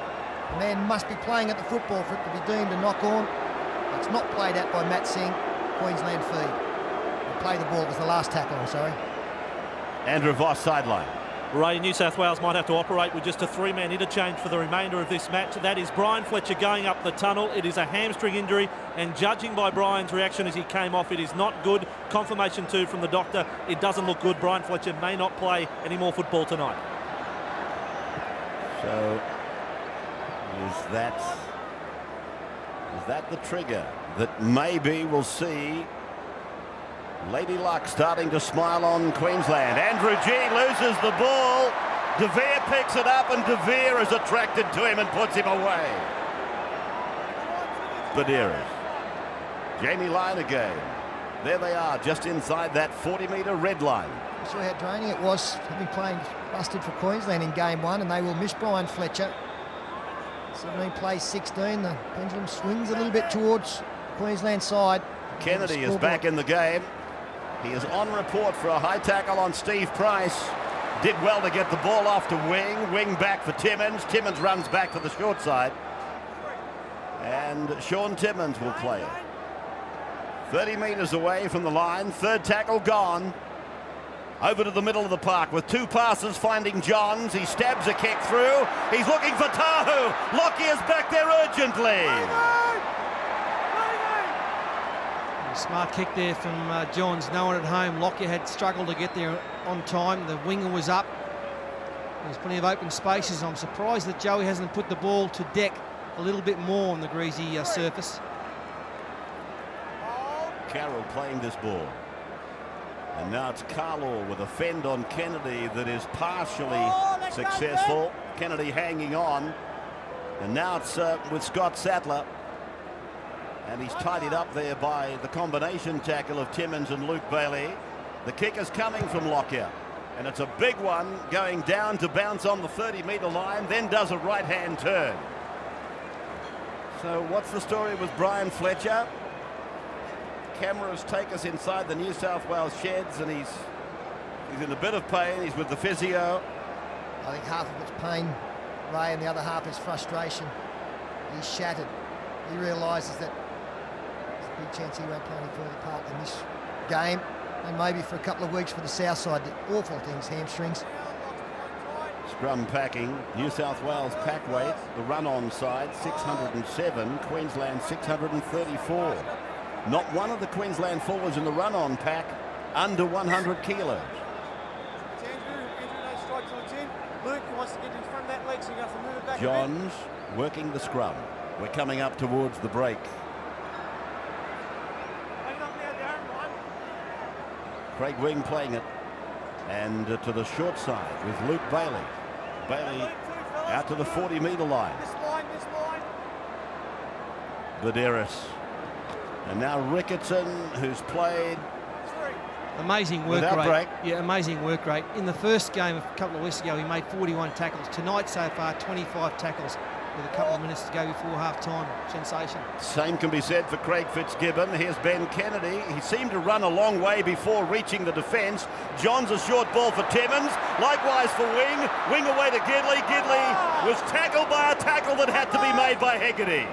a man must be playing at the football for it to be deemed a knock-on. It's not played at by Matt Singh. Queensland feed. He played the ball. It was the last tackle, I'm sorry. Andrew Voss sideline. Ray, New South Wales might have to operate with just a 3-man interchange for the remainder of this match. That is Brian Fletcher going up the tunnel. It is a hamstring injury, and judging by Brian's reaction as he came off, it is not good. Confirmation too from the doctor. It doesn't look good. Brian Fletcher may not play any more football tonight. So is that the trigger that maybe we'll see Lady Luck starting to smile on Queensland? Andrew G loses the ball. De Veer picks it up, and De Veer is attracted to him and puts him away. Badiris. Jamie Lyon again. There they are, just inside that 40-metre red line. I saw how draining it was, having played busted for Queensland in game 1, and they will miss Brian Fletcher. 17 plays 16. The pendulum swings a little bit towards Queensland side. Kennedy is back in the game. He is on report for a high tackle on Steve Price. Did well to get the ball off to Wing. Wing back for Timmins. Timmins runs back to the short side. And Sean Timmins will play it. 30 metres away from the line. Third tackle gone. Over to the middle of the park with 2 passes finding Johns. He stabs a kick through. He's looking for Tahu. Lockyer's back there urgently. Smart kick there from Johns. No one at home. Lockyer had struggled to get there on time. The winger was up. There's plenty of open spaces. I'm surprised that Joey hasn't put the ball to deck a little bit more on the greasy surface. Carroll playing this ball. And now it's Carlaw with a fend on Kennedy that is partially successful. Kennedy hanging on. And now it's with Scott Sattler. And he's tidied up there by the combination tackle of Timmins and Luke Bailey. The kick is coming from Lockyer. And it's a big one going down to bounce on the 30-metre line, then does a right-hand turn. So what's the story with Brian Fletcher? Cameras take us inside the New South Wales sheds, and he's in a bit of pain. He's with the physio. I think half of it's pain, Ray, and the other half is frustration. He's shattered. He realises that there's a big chance he won't play any further part in this game, and maybe for a couple of weeks for the south side. The awful things, hamstrings. Scrum packing, New South Wales pack weight, the run-on side 607, Queensland 634. Not one of the Queensland forwards in the run-on pack under 100 kilos. Andrew, no strike to the chin. Luke wants to get in front of that leg, so you have to move it back. Johns working the scrum. We're coming up towards the break. Craig Wing playing it, and to the short side with Luke Bailey. Bailey out to the 40-metre line. This line. Badeiras. And now Ricketson, who's played Amazing work without rate. break. Yeah, amazing work rate. In the first game a couple of weeks ago, he made 41 tackles. Tonight so far, 25 tackles with a couple of minutes to go before half-time. Sensation. Same can be said for Craig Fitzgibbon. Here's Ben Kennedy. He seemed to run a long way before reaching the defence. Johns a short ball for Timmins. Likewise for Wing. Wing away to Gidley. Gidley was tackled by a tackle that had to be made by Hegarty.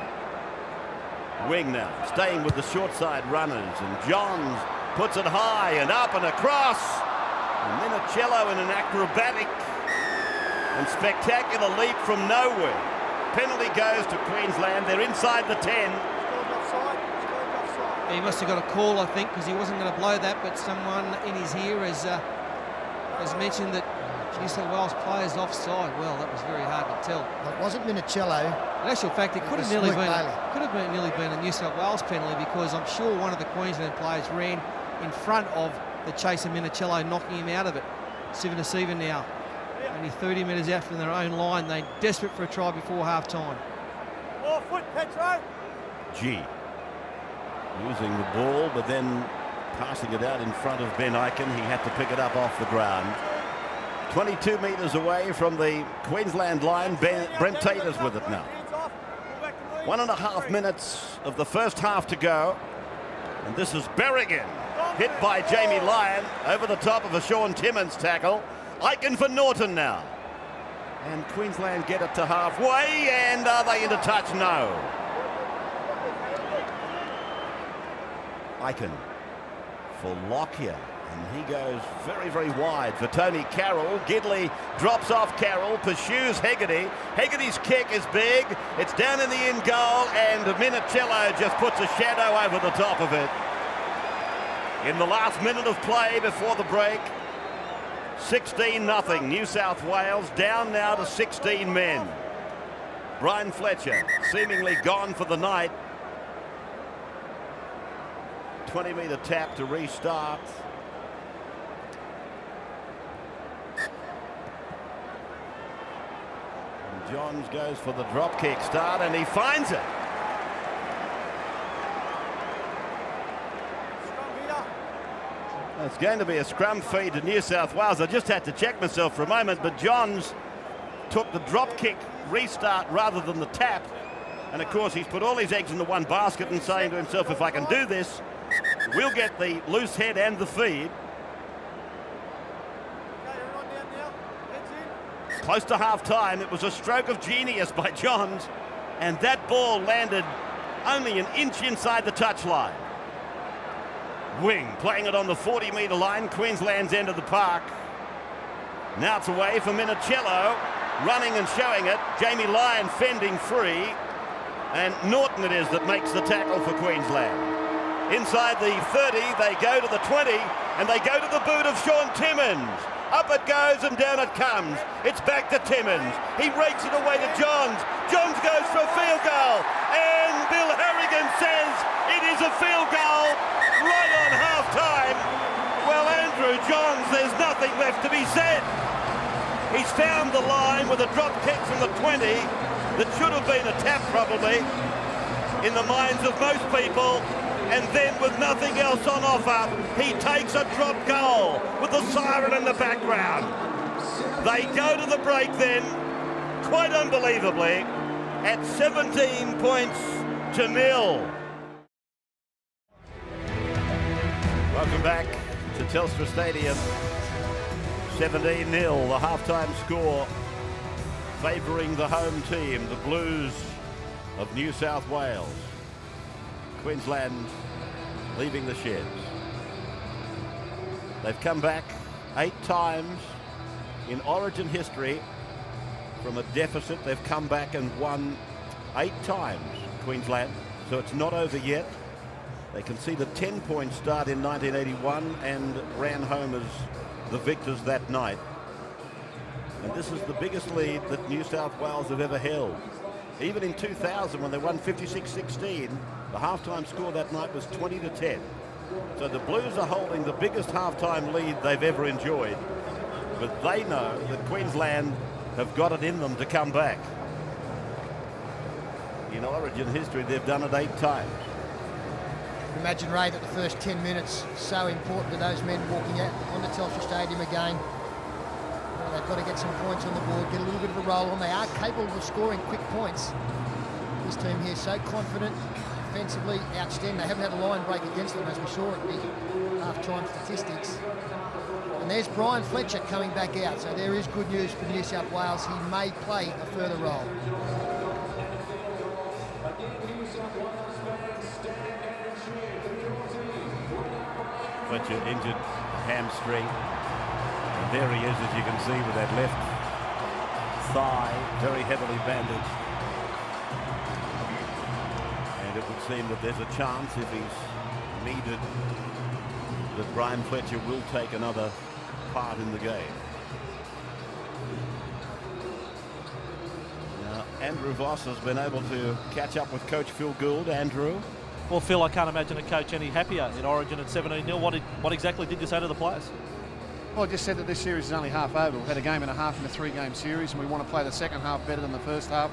Wing now staying with the short side runners, and Johns puts it high and up and across. And Minicello in an acrobatic and spectacular leap from nowhere. Penalty goes to Queensland. They're inside the 10. He must have got a call, I think, because he wasn't going to blow that, but someone in his ear has mentioned that New South Wales players offside. Well, that was very hard to tell. It wasn't Minicello. In actual fact, it could have nearly been a New South Wales penalty, because I'm sure one of the Queensland players ran in front of the chaser Minicello, knocking him out of it. Sivanasiva now, only 30 metres out from their own line. They're desperate for a try before half-time. 4 foot, Petro. G losing the ball, but then passing it out in front of Ben Ikin. He had to pick it up off the ground. 22 metres away from the Queensland line. Brent Taylor's with it now. 1.5 minutes of the first half to go. And this is Berrigan, hit by Jamie Lyon over the top of a Sean Timmins tackle. Ikin for Norton now. And Queensland get it to halfway, and are they into touch? No. Ikin for Lockyer, and he goes very, very wide for Tony Carroll. Gidley drops off Carroll, pursues Hegarty. Hegarty's kick is big. It's down in the end goal, and Minicello just puts a shadow over the top of it. In the last minute of play before the break, 16-0. New South Wales down now to 16 men. Brian Fletcher seemingly gone for the night. 20-metre tap to restart. And Johns goes for the drop kick start, and he finds it. It's going to be a scrum feed to New South Wales. I just had to check myself for a moment, but Johns took the drop kick restart rather than the tap. And of course, he's put all his eggs into one basket and saying to himself, if I can do this, we'll get the loose head and the feed. Close to half-time, it was a stroke of genius by Johns, and that ball landed only an inch inside the touchline. Wing playing it on the 40-metre line, Queensland's end of the park. Now it's away for Minicello, running and showing it. Jamie Lyon fending free, and Norton it is that makes the tackle for Queensland. Inside the 30, they go to the 20, and they go to the boot of Sean Timmins. Up it goes and down it comes. It's back to Timmins. He rakes it away to Johns. Johns goes for a field goal, and Bill Harrigan says it is a field goal right on half-time. Well, Andrew Johns, there's nothing left to be said. He's found the line with a drop kick from the 20 that should have been a tap probably in the minds of most people. And then with nothing else on offer, he takes a drop goal with the siren in the background. They go to the break then, quite unbelievably, at 17 points to nil. Welcome back to Telstra Stadium. 17-0, the halftime score favouring the home team. The Blues of New South Wales. Queensland leaving the sheds. They've come back 8 times in Origin history from a deficit. They've come back and won 8 times, Queensland, so it's not over yet. They conceded a 10-point start in 1981 and ran home as the victors that night. And this is the biggest lead that New South Wales have ever held. Even in 2000, when they won 56-16, the halftime score that night was 20-10. So the Blues are holding the biggest halftime lead they've ever enjoyed. But they know that Queensland have got it in them to come back. In Origin history, they've done it 8 times. Imagine, Ray, that the first 10 minutes so important to those men walking out onto Telstra Stadium again. Well, they've got to get some points on the board, get a little bit of a roll on. They are capable of scoring quick points. This team here so confident, defensively outstanding. They haven't had a line break against them, as we saw at the half-time statistics. And there's Brian Fletcher coming back out, so there is good news for New South Wales. He may play a further role. Fletcher injured hamstring. And there he is, as you can see, with that left thigh very heavily bandaged. And it would seem that there's a chance, if he's needed, that Brian Fletcher will take another part in the game. Now, Andrew Voss has been able to catch up with Coach Phil Gould. Andrew? Well, Phil, I can't imagine a coach any happier in Origin at 17-0. What exactly did you say to the players? Well, I just said that this series is only half over. We've had a game and a half in a 3-game series, and we want to play the second half better than the first half.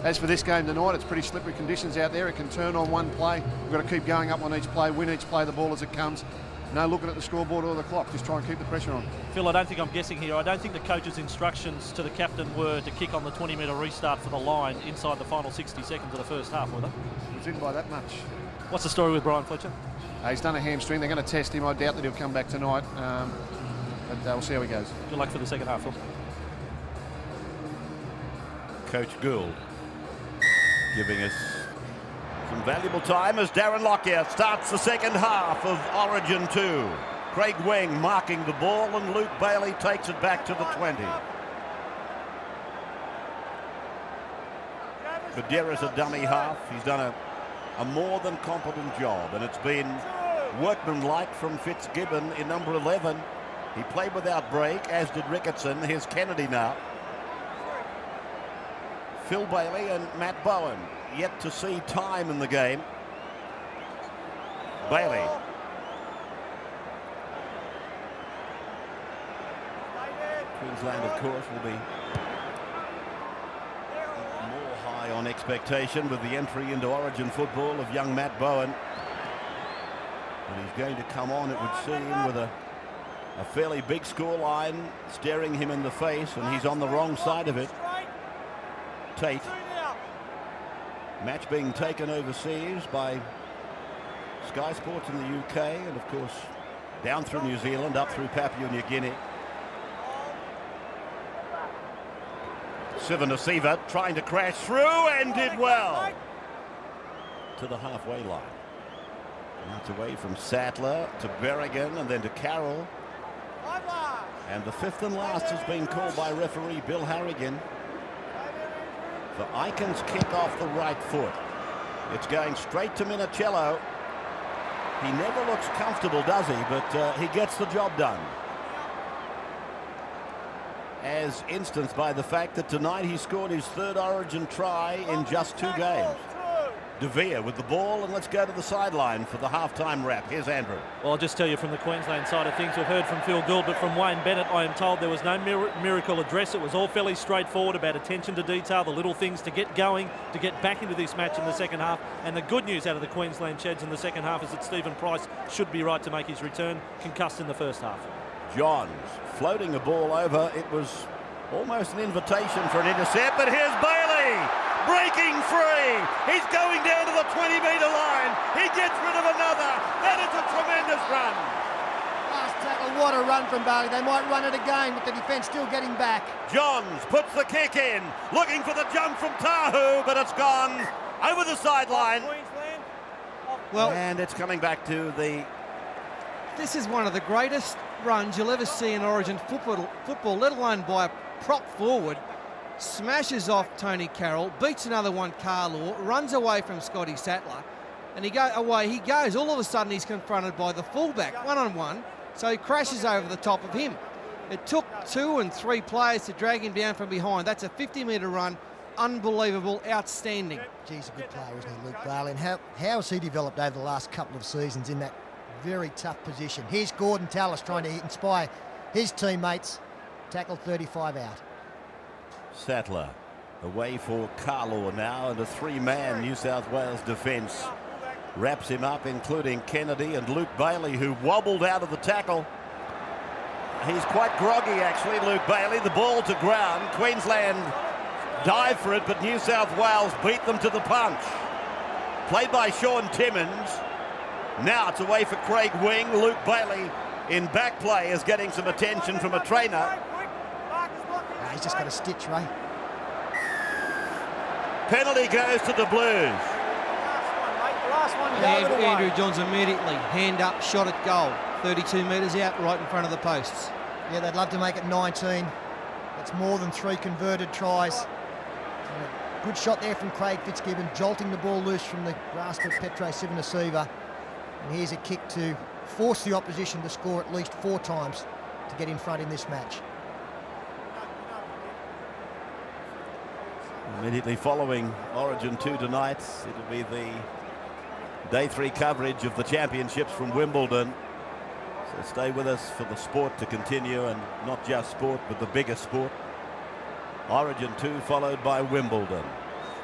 As for this game tonight, it's pretty slippery conditions out there. It can turn on one play. We've got to keep going up on each play, win each play, the ball as it comes. No looking at the scoreboard or the clock, just try and keep the pressure on. Phil, I don't think I'm guessing here. I don't think the coach's instructions to the captain were to kick on the 20-metre restart for the line inside the final 60 seconds of the first half, were they? It was in by that much. What's the story with Brian Fletcher? He's done a hamstring. They're going to test him. I doubt that he'll come back tonight, but we'll see how he goes. Good luck for the second half, Phil. Coach Gould giving us some valuable time as Darren Lockyer starts the second half of Origin 2. Craig Wing marking the ball, and Luke Bailey takes it back to the 20. Badera's a dummy half. He's done a more than competent job, and it's been workmanlike from Fitzgibbon in number 11. He played without break, as did Ricketson. Here's Kennedy now. Phil Bailey and Matt Bowen yet to see time in the game. Bailey. Queensland, of course, will be more high on expectation with the entry into Origin football of young Matt Bowen. And he's going to come on, it would seem, with a fairly big scoreline staring him in the face, and he's on the wrong side of it. Tate. Match being taken overseas by Sky Sports in the UK, and of course down through New Zealand, up through Papua New Guinea. Sivanasiva trying to crash through and did well to the halfway line. And it's away from Sattler to Berrigan and then to Carroll. And the fifth and last has been called by referee Bill Harrigan for Icon's kick off the right foot. It's going straight to Minicello. He never looks comfortable, does he? But he gets the job done. As instanced by the fact that tonight he scored his third Origin try in just 2 games. De Vere with the ball, and let's go to the sideline for the halftime wrap. Here's Andrew. Well, I'll just tell you from the Queensland side of things, we've heard from Phil Gould, but from Wayne Bennett, I am told there was no miracle address. It was all fairly straightforward about attention to detail, the little things to get going, to get back into this match in the second half. And the good news out of the Queensland Sheds in the second half is that Stephen Price should be right to make his return, concussed in the first half. Johns floating the ball over. It was almost an invitation for an intercept, but here's Bailey breaking free. He's going down to the 20-metre line. He gets rid of another. That is a tremendous run. Last tackle, what a run from Bailey. They might run it again with the defence still getting back. Johns puts the kick in, looking for the jump from Tahu, but it's gone over the sideline. Well, And it's coming back to the... this is one of the greatest runs you'll ever see in Origin football, let alone by a prop forward. Smashes off Tony Carroll, beats another one, Carlaw, runs away from Scotty Sattler, and he goes. All of a sudden, he's confronted by the fullback, one-on-one, so he crashes over the top of him. It took 2 and 3 players to drag him down from behind. That's a 50-metre run. Unbelievable, outstanding. He's a good player, isn't he, Luke Bailey? And how has he developed over the last couple of seasons in that very tough position? Here's Gordon Tallis trying to inspire his teammates. Tackle 35 out. Sattler away for Carlaw now, and a 3-man New South Wales defence wraps him up, including Kennedy and Luke Bailey, who wobbled out of the tackle. He's quite groggy, actually, Luke Bailey. The ball to ground. Queensland dive for it, but New South Wales beat them to the punch. Played by Sean Timmins. Now it's away for Craig Wing. Luke Bailey in back play is getting some attention from a trainer. He's just got a stitch, Ray. Penalty goes to the Blues. Andrew Johns immediately, hand up, shot at goal. 32 metres out, right in front of the posts. Yeah, they'd love to make it 19. That's more than 3 converted tries. And a good shot there from Craig Fitzgibbon, jolting the ball loose from the grasp of Petro Sivanasiva. And here's a kick to force the opposition to score at least 4 times to get in front in this match. Immediately following Origin 2 tonight, it'll be the Day 3 coverage of the championships from Wimbledon. So stay with us for the sport to continue, and not just sport, but the biggest sport. Origin 2 followed by Wimbledon.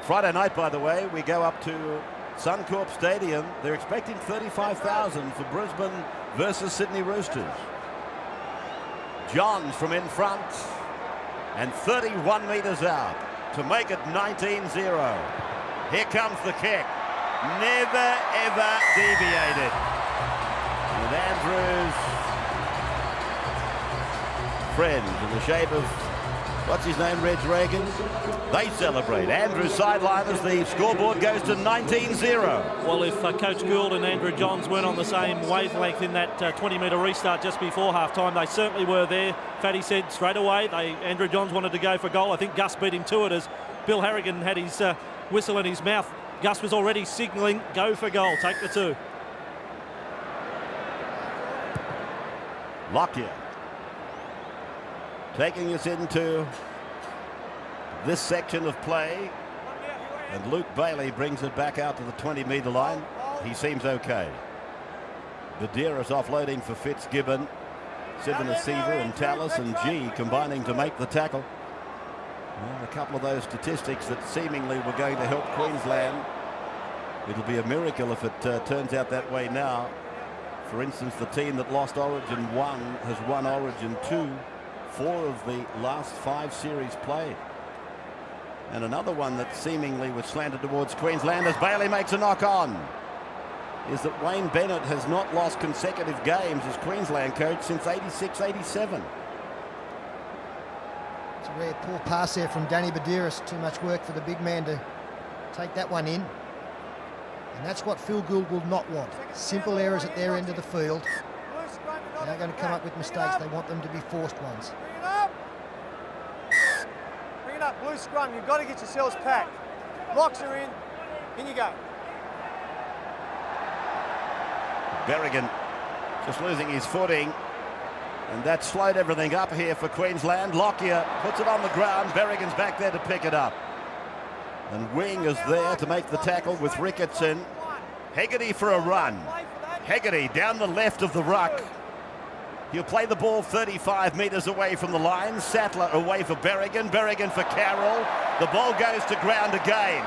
Friday night, by the way, we go up to Suncorp Stadium. They're expecting 35,000 for Brisbane versus Sydney Roosters. Johns from in front and 31 metres out to make it 19-0. Here comes the kick. Never, ever deviated. And Andrews, friend in the shape of, what's his name, Reg Reagan? They celebrate. Andrews sideline as the scoreboard goes to 19-0. Well, if Coach Gould and Andrew Johns weren't on the same wavelength in that 20-metre restart just before half-time, they certainly were there. Fatty said straight away Andrew Johns wanted to go for goal. I think Gus beat him to it as Bill Harrigan had his whistle in his mouth. Gus was already signalling, go for goal, take the 2. Lockyer taking us into this section of play, and Luke Bailey brings it back out to the 20-metre line. He seems okay. Badira's offloading for Fitzgibbon. Sivanasiva and Tallis and G combining to make the tackle. Well, a couple of those statistics that seemingly were going to help Queensland. It'll be a miracle if it turns out that way now. For instance, the team that lost Origin 1 has won Origin 2, 4 of the last 5 series played. And another one that seemingly was slanted towards Queensland as Bailey makes a knock on is that Wayne Bennett has not lost consecutive games as Queensland coach since 86-87. It's a rare poor pass there from Danny Badiris. Too much work for the big man to take that one in. And that's what Phil Gould will not want. Simple errors at their end of the field. They're not going to come up with mistakes. They want them to be forced ones. Bring it up, blue scrum. You've got to get yourselves packed. Locks are in you go. Berrigan just losing his footing, and that slowed everything up here for Queensland. Lockyer puts it on the ground. Berrigan's back there to pick it up. And Wing is there to make the tackle with Ricketson. Hegarty for a run. Hegarty down the left of the ruck. He'll play the ball 35 metres away from the line. Sattler away for Berrigan. Berrigan for Carroll. The ball goes to ground again.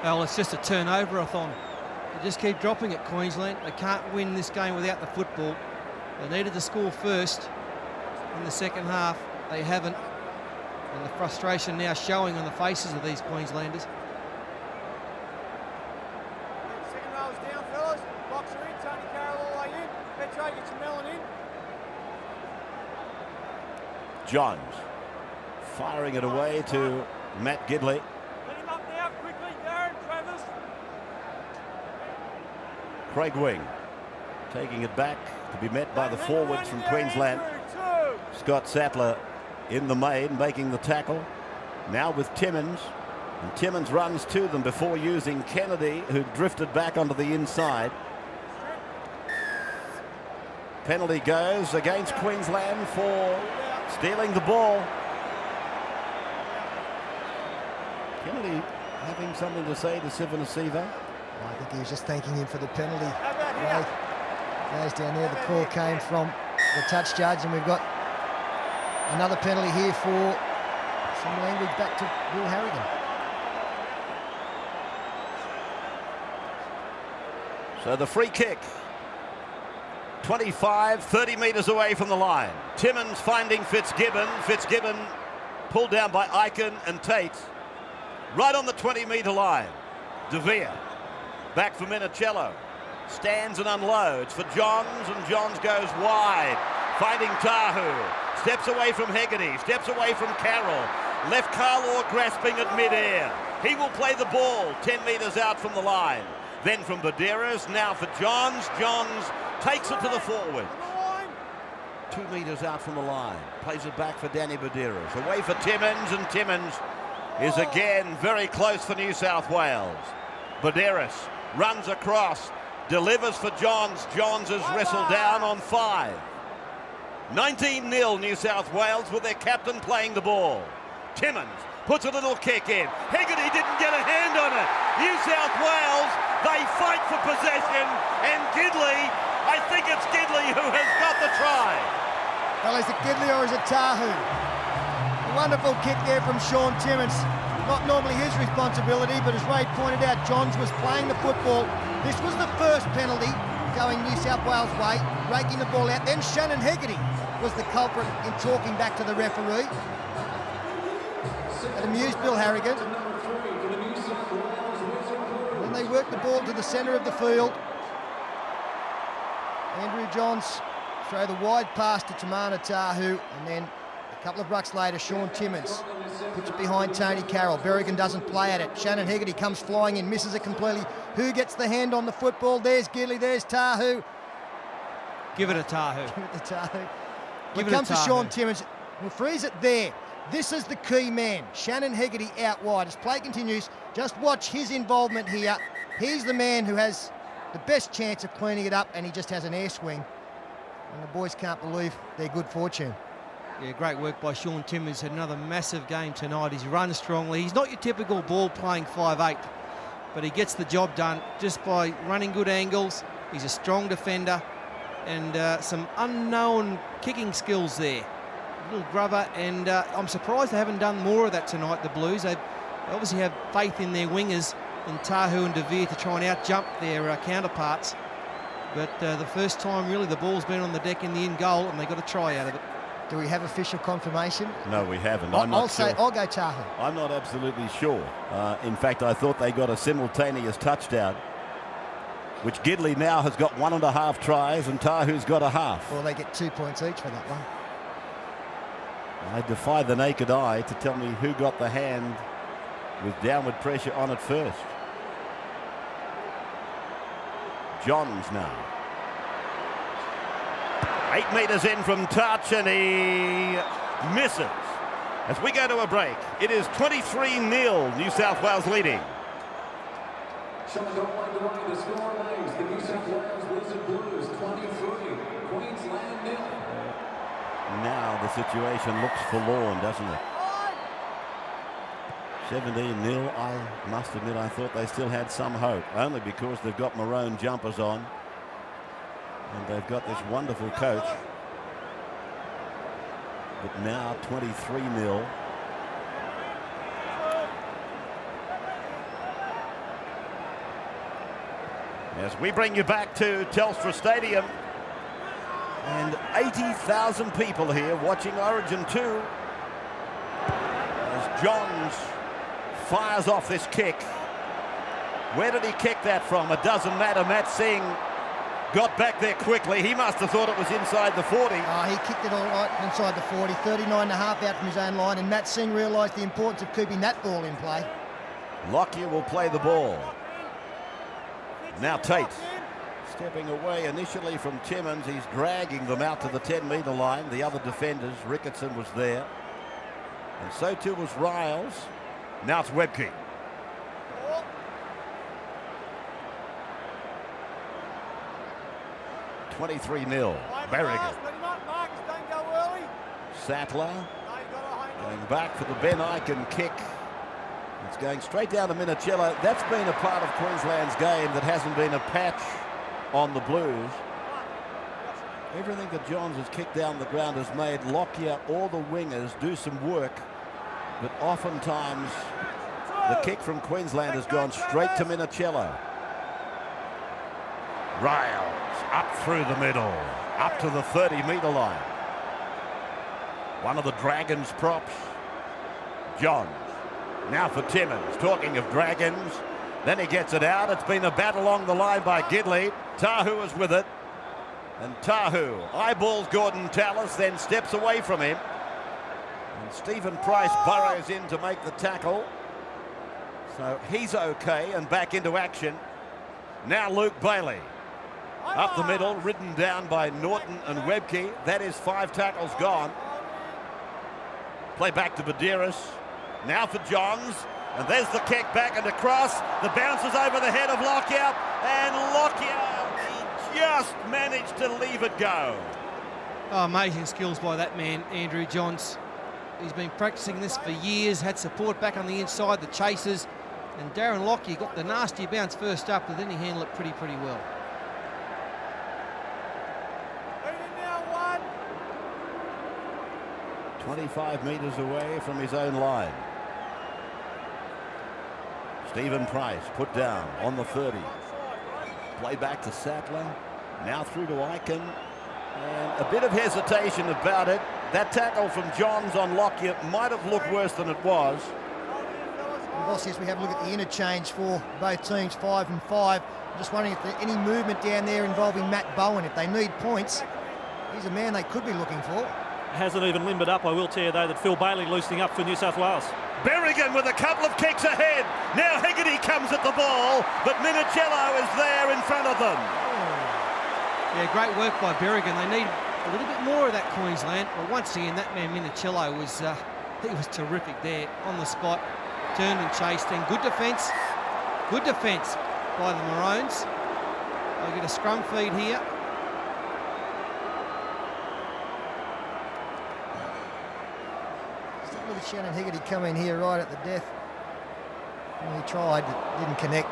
Well, it's just a turnover-a-thon. They just keep dropping it, Queensland. They can't win this game without the football. They needed to score first in the second half. They haven't. And the frustration now showing on the faces of these Queenslanders. Second row is down, fellas. Box are in. Tony Carroll all the way in. Petro, get your melon in. Johns firing it away to Matt Gidley. Get him up now, quickly, Darren, Travis. Craig Wing taking it back to be met by the forwards from Queensland. Scott Sattler in the main, making the tackle. Now with Timmins. And Timmins runs to them before using Kennedy, who drifted back onto the inside. Penalty goes against Queensland for stealing the ball. Kennedy having something to say to Sivanasiva. I think he was just thanking him for the penalty. Right. Goes down there. The call came from the touch judge, and we've got another penalty here for some language back to Bill Harrigan. So the free kick, 25, 30 metres away from the line. Timmins finding Fitzgibbon. Fitzgibbon pulled down by Eichen and Tate. Right on the 20-metre line. De Vere back for Minicello. Stands and unloads for Johns, and Johns goes wide. Finding Tahu. Steps away from Hegarty. Steps away from Carroll. Left Carlaw grasping at mid-air. He will play the ball 10 metres out from the line. Then from Badeiras, now for Johns. Johns takes it to the forward. 2 metres out from the line. Plays it back for Danny Badeiras. Away for Timmins, and Timmins is again very close for New South Wales. Badeiras runs across, delivers for Johns. Johns is wrestled down on 5. 19-0 New South Wales with their captain playing the ball. Timmins puts a little kick in. Hegarty didn't get a hand on it. New South Wales, they fight for possession, and Gidley, I think it's Gidley who has got the try. Well, is it Gidley or is it Tahu? A wonderful kick there from Sean Timmins. Not normally his responsibility, but as Ray pointed out, Johns was playing the football. This was the first penalty going New South Wales' way, raking the ball out. Then Shannon Hegarty was the culprit in talking back to the referee. It amused Bill Harrigan. Then they worked the ball to the centre of the field. Andrew Johns throw the wide pass to Tamana Tahu, and then a couple of rucks later, Sean Timmins puts it behind Tony Carroll. Berrigan doesn't play at it. Shannon Hegarty comes flying in, misses it completely. Who gets the hand on the football? There's Gidley, there's Tahu. Give it a Tahu. Give it to Tahu. Give It it a comes to Tahu. Sean Timmins. We'll freeze it there. This is the key man, Shannon Hegarty out wide. As play continues, just watch his involvement here. He's the man who has the best chance of cleaning it up, and he just has an air swing. And the boys can't believe their good fortune. Yeah, great work by Sean Timmins. Had another massive game tonight. He's run strongly. He's not your typical ball-playing 5'8", but he gets the job done just by running good angles. He's a strong defender, and some unknown kicking skills there. A little grubber, and I'm surprised they haven't done more of that tonight, the Blues. They obviously have faith in their wingers, in Tahu and De Vere, to try and out-jump their counterparts. But the first time, really, the ball's been on the deck in the in-goal, and they got a try out of it. Do we have official confirmation? No, we haven't. I'll I'm not say sure. I'll go Tahu. I'm not absolutely sure. In fact, I thought they got a simultaneous touchdown, which Gidley now has got 1.5 tries, and Tahu's got a half. Well, they get 2 points each for that one. I defy the naked eye to tell me who got the hand with downward pressure on it first. Johns now. 8 metres in from touch, and he misses. As we go to a break, it is 23-0 New South Wales leading. Shot goal line to right, the score remains the New South Wales Wizard Blues 23, Queensland 0. Now the situation looks forlorn, doesn't it? 17-0. I must admit I thought they still had some hope, only because they've got maroon jumpers on and they've got this wonderful coach. But now 23-0. As we bring you back to Telstra Stadium, and 80,000 people here watching Origin 2 as Johns fires off this kick. Where did he kick that from? It doesn't matter. Matt Singh got back there quickly. He must have thought it was inside the 40. He kicked it all right inside the 40, 39.5 out from his own line, and Matt Singh realised the importance of keeping that ball in play. Lockyer will play the ball. Now Tate. Stepping away initially from Timmins. He's dragging them out to the 10-metre line. The other defenders, Ricketson was there. And so too was Riles. Now it's Webke. $23-0. Berrigan. Sattler going back for the Ben Ikin kick. It's going straight down to Minicello. That's been a part of Queensland's game that hasn't been a patch on the Blues. Everything that Johns has kicked down the ground has made Lockyer or the wingers do some work, but oftentimes the kick from Queensland has gone straight to Minicello. Riles up through the middle, up to the 30-metre line. One of the Dragons props, Johns. Now for Timmins, talking of Dragons. Then he gets it out. It's been a battle along the line by Gidley. Tahu is with it. And Tahu eyeballs Gordon Tallis, then steps away from him. And Stephen Price burrows in to make the tackle. So he's okay and back into action. Now Luke Bailey. Up the middle, ridden down by Norton and Webke. That is 5 tackles gone. Play back to Badiris. Now for Johns. And there's the kick back and across. The bounce is over the head of Lockyer. And Lockyer, he just managed to leave it go. Oh, amazing skills by that man, Andrew Johns. He's been practicing this for years, had support back on the inside, the chasers. And Darren Lockyer got the nasty bounce first up, but then he handled it pretty well. Now 25 metres away from his own line. Stephen Price put down on the 30. Play back to Sattler. Now through to Ikin. And a bit of hesitation about it. That tackle from Johns on Lockyer might have looked worse than it was. And Boss, as we have a look at the interchange for both teams, 5 and 5. I'm just wondering if there's any movement down there involving Matt Bowen. If they need points, he's a man they could be looking for. Hasn't even limbered up. I will tell you, though, that Phil Bailey loosening up for New South Wales. Berrigan with a couple of kicks ahead. Now Hegarty comes at the ball, but Minicello is there in front of them. Yeah, great work by Berrigan. They need a little bit more of that, Queensland. But once again, that man Minicello was he was terrific there on the spot. Turned and chased, and good defence. Good defence by the Maroons. They'll get a scrum feed here. Look at Shannon Hegarty come in here right at the death. And he tried, but didn't connect.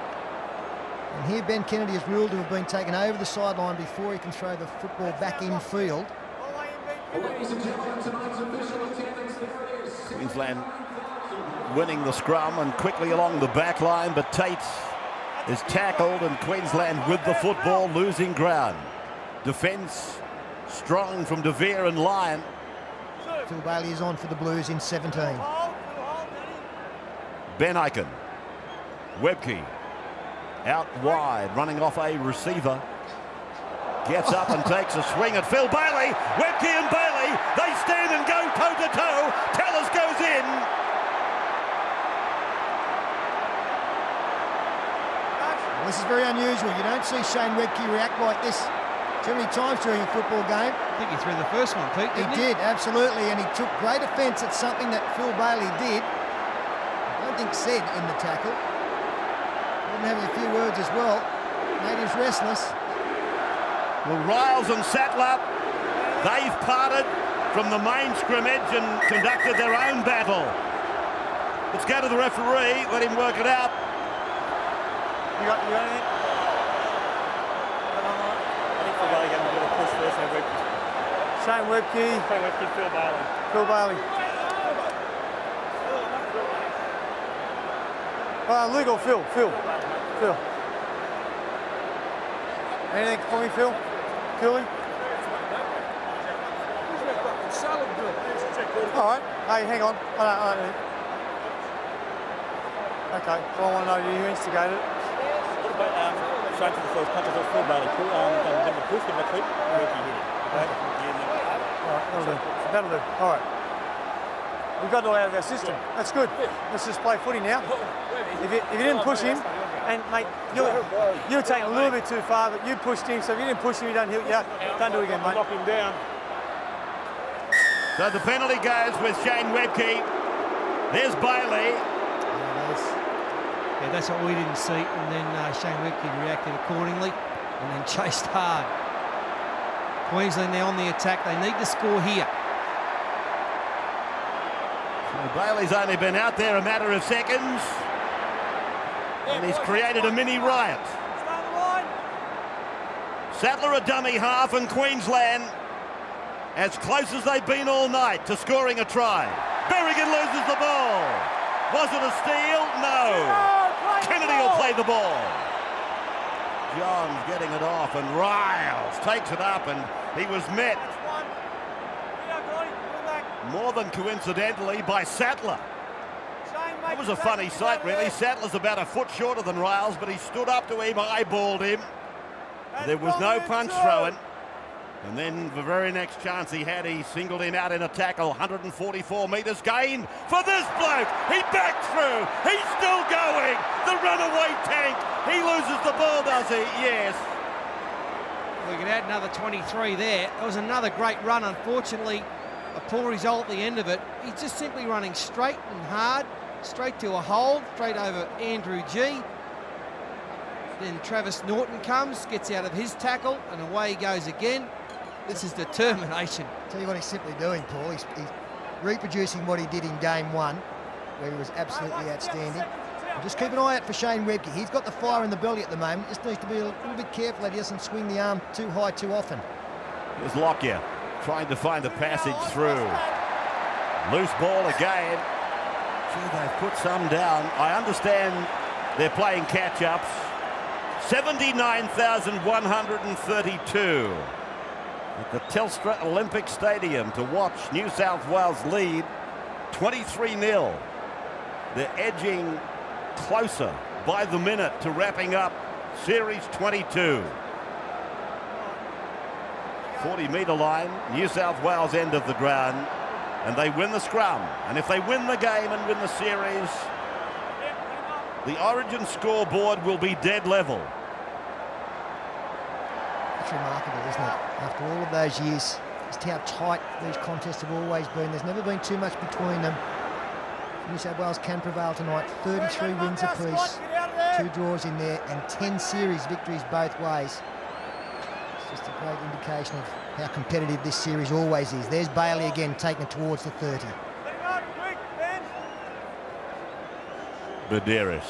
And here Ben Kennedy is ruled to have been taken over the sideline before he can throw the football back in field. Queensland winning the scrum and quickly along the back line, but Tate is tackled and Queensland with the football losing ground. Defence strong from De Vere and Lyon. Phil Bailey is on for the Blues in 17. Ben Ikin. Webke out wide, running off a receiver. Gets up and takes a swing at Phil Bailey. Webke and Bailey, they stand and go toe-to-toe. Tallis goes in. Well, this is very unusual. You don't see Shane Webke react like this too many times during a football game. I think he threw the first one, Pete, didn't he? He did, absolutely, and he took great offence at something that Phil Bailey did. I don't think said in the tackle. Didn't have a few words as well. Made us restless. Well, Riles and Sattler, they've parted from the main scrimmage and conducted their own battle. Let's go to the referee, let him work it out. You got anything? Shane Webke. Phil Bailey. Phil Bailey. Luke or Phil? Phil. Anything for me, Phil? Philly? All right. Hey, hang on. I don't. Okay. Well, I want to know you instigated it. straight to the first punch. I thought Phil Bailey pulled, then the push, give him a clip, Wilkie hit it. Okay? All right, that'll do. That'll do. All right. We've got it all out of our system. That's good. Let's just play footy now. If you didn't push him, and mate, you're taking a little bit too far, but you pushed him, so if you didn't push him, you don't hit. Yeah, don't do it again, mate. Knock him down. So the penalty goes with Shane Webke. There's Bailey. Yeah, that's what we didn't see, and then Shane Webke reacted accordingly and then chased hard. Queensland now on the attack. They need to score here. Well, Bailey's only been out there a matter of seconds, and he's created a mini riot. Sattler a dummy half, and Queensland as close as they've been all night to scoring a try. Berrigan loses the ball. Was it a steal? No. Kennedy will play the ball. Johns getting it off, and Riles takes it up, and he was met more than coincidentally by Sattler. That was a funny sight, really. Sattler's about a foot shorter than Riles, but he stood up to him, eyeballed him. There was no punch thrown. And then the very next chance he had, he singled him out in a tackle. 144 metres gain for this bloke. He backed through. He's still going. The runaway tank. He loses the ball, does he? Yes. We could add another 23 there. It was another great run. Unfortunately, a poor result at the end of it. He's just simply running straight and hard, straight to a hole, straight over Andrew G. Then Travis Norton comes, gets out of his tackle, and away he goes again. This is determination. Tell you what he's simply doing, Paul. He's reproducing what he did in game one, where he was absolutely outstanding. And just keep an eye out for Shane Webke. He's got the fire in the belly at the moment. Just needs to be a little bit careful that he doesn't swing the arm too high too often. Here's Lockyer trying to find a passage through. Loose ball again. Gee, they've put some down. I understand they're playing catch-ups. 79,132 at the Telstra Olympic Stadium to watch New South Wales lead 23-0. They're edging closer by the minute to wrapping up Series 22. 40-metre line, New South Wales end of the ground, and they win the scrum. And if they win the game and win the series, the Origin scoreboard will be dead level. It's remarkable, isn't it? After all of those years, just how tight these contests have always been. There's never been too much between them. New South Wales can prevail tonight. 33 wins apiece, 2 draws in there, and 10 series victories both ways. It's just a great indication of how competitive this series always is. There's Bailey again, taking it towards the 30. Badeiros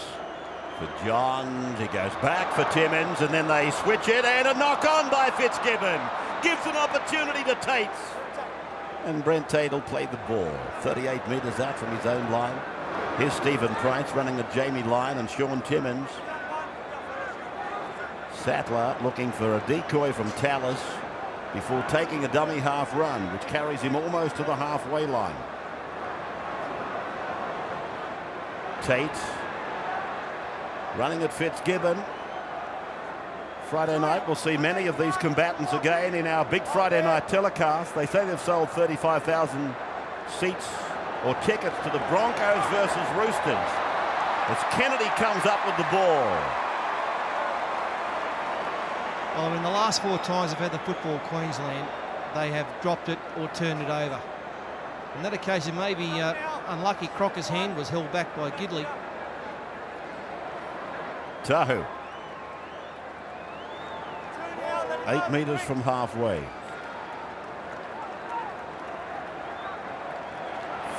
for Johns, he goes back for Timmins, and then they switch it, and a knock on by Fitzgibbon. Gives an opportunity to Tates. And Brent Tate will play the ball. 38 metres out from his own line. Here's Stephen Price running a Jamie line and Sean Timmins. Sattler looking for a decoy from Tallis before taking a dummy half run, which carries him almost to the halfway line. Tate running at Fitzgibbon. Friday night, we'll see many of these combatants again in our big Friday night telecast. They say they've sold 35,000 seats or tickets to the Broncos versus Roosters as Kennedy comes up with the ball. Well, I mean, the last 4 times I've had the football Queensland, they have dropped it or turned it over. On that occasion, maybe unlucky Crocker's hand was held back by Gidley. Tahu. 8 metres from halfway.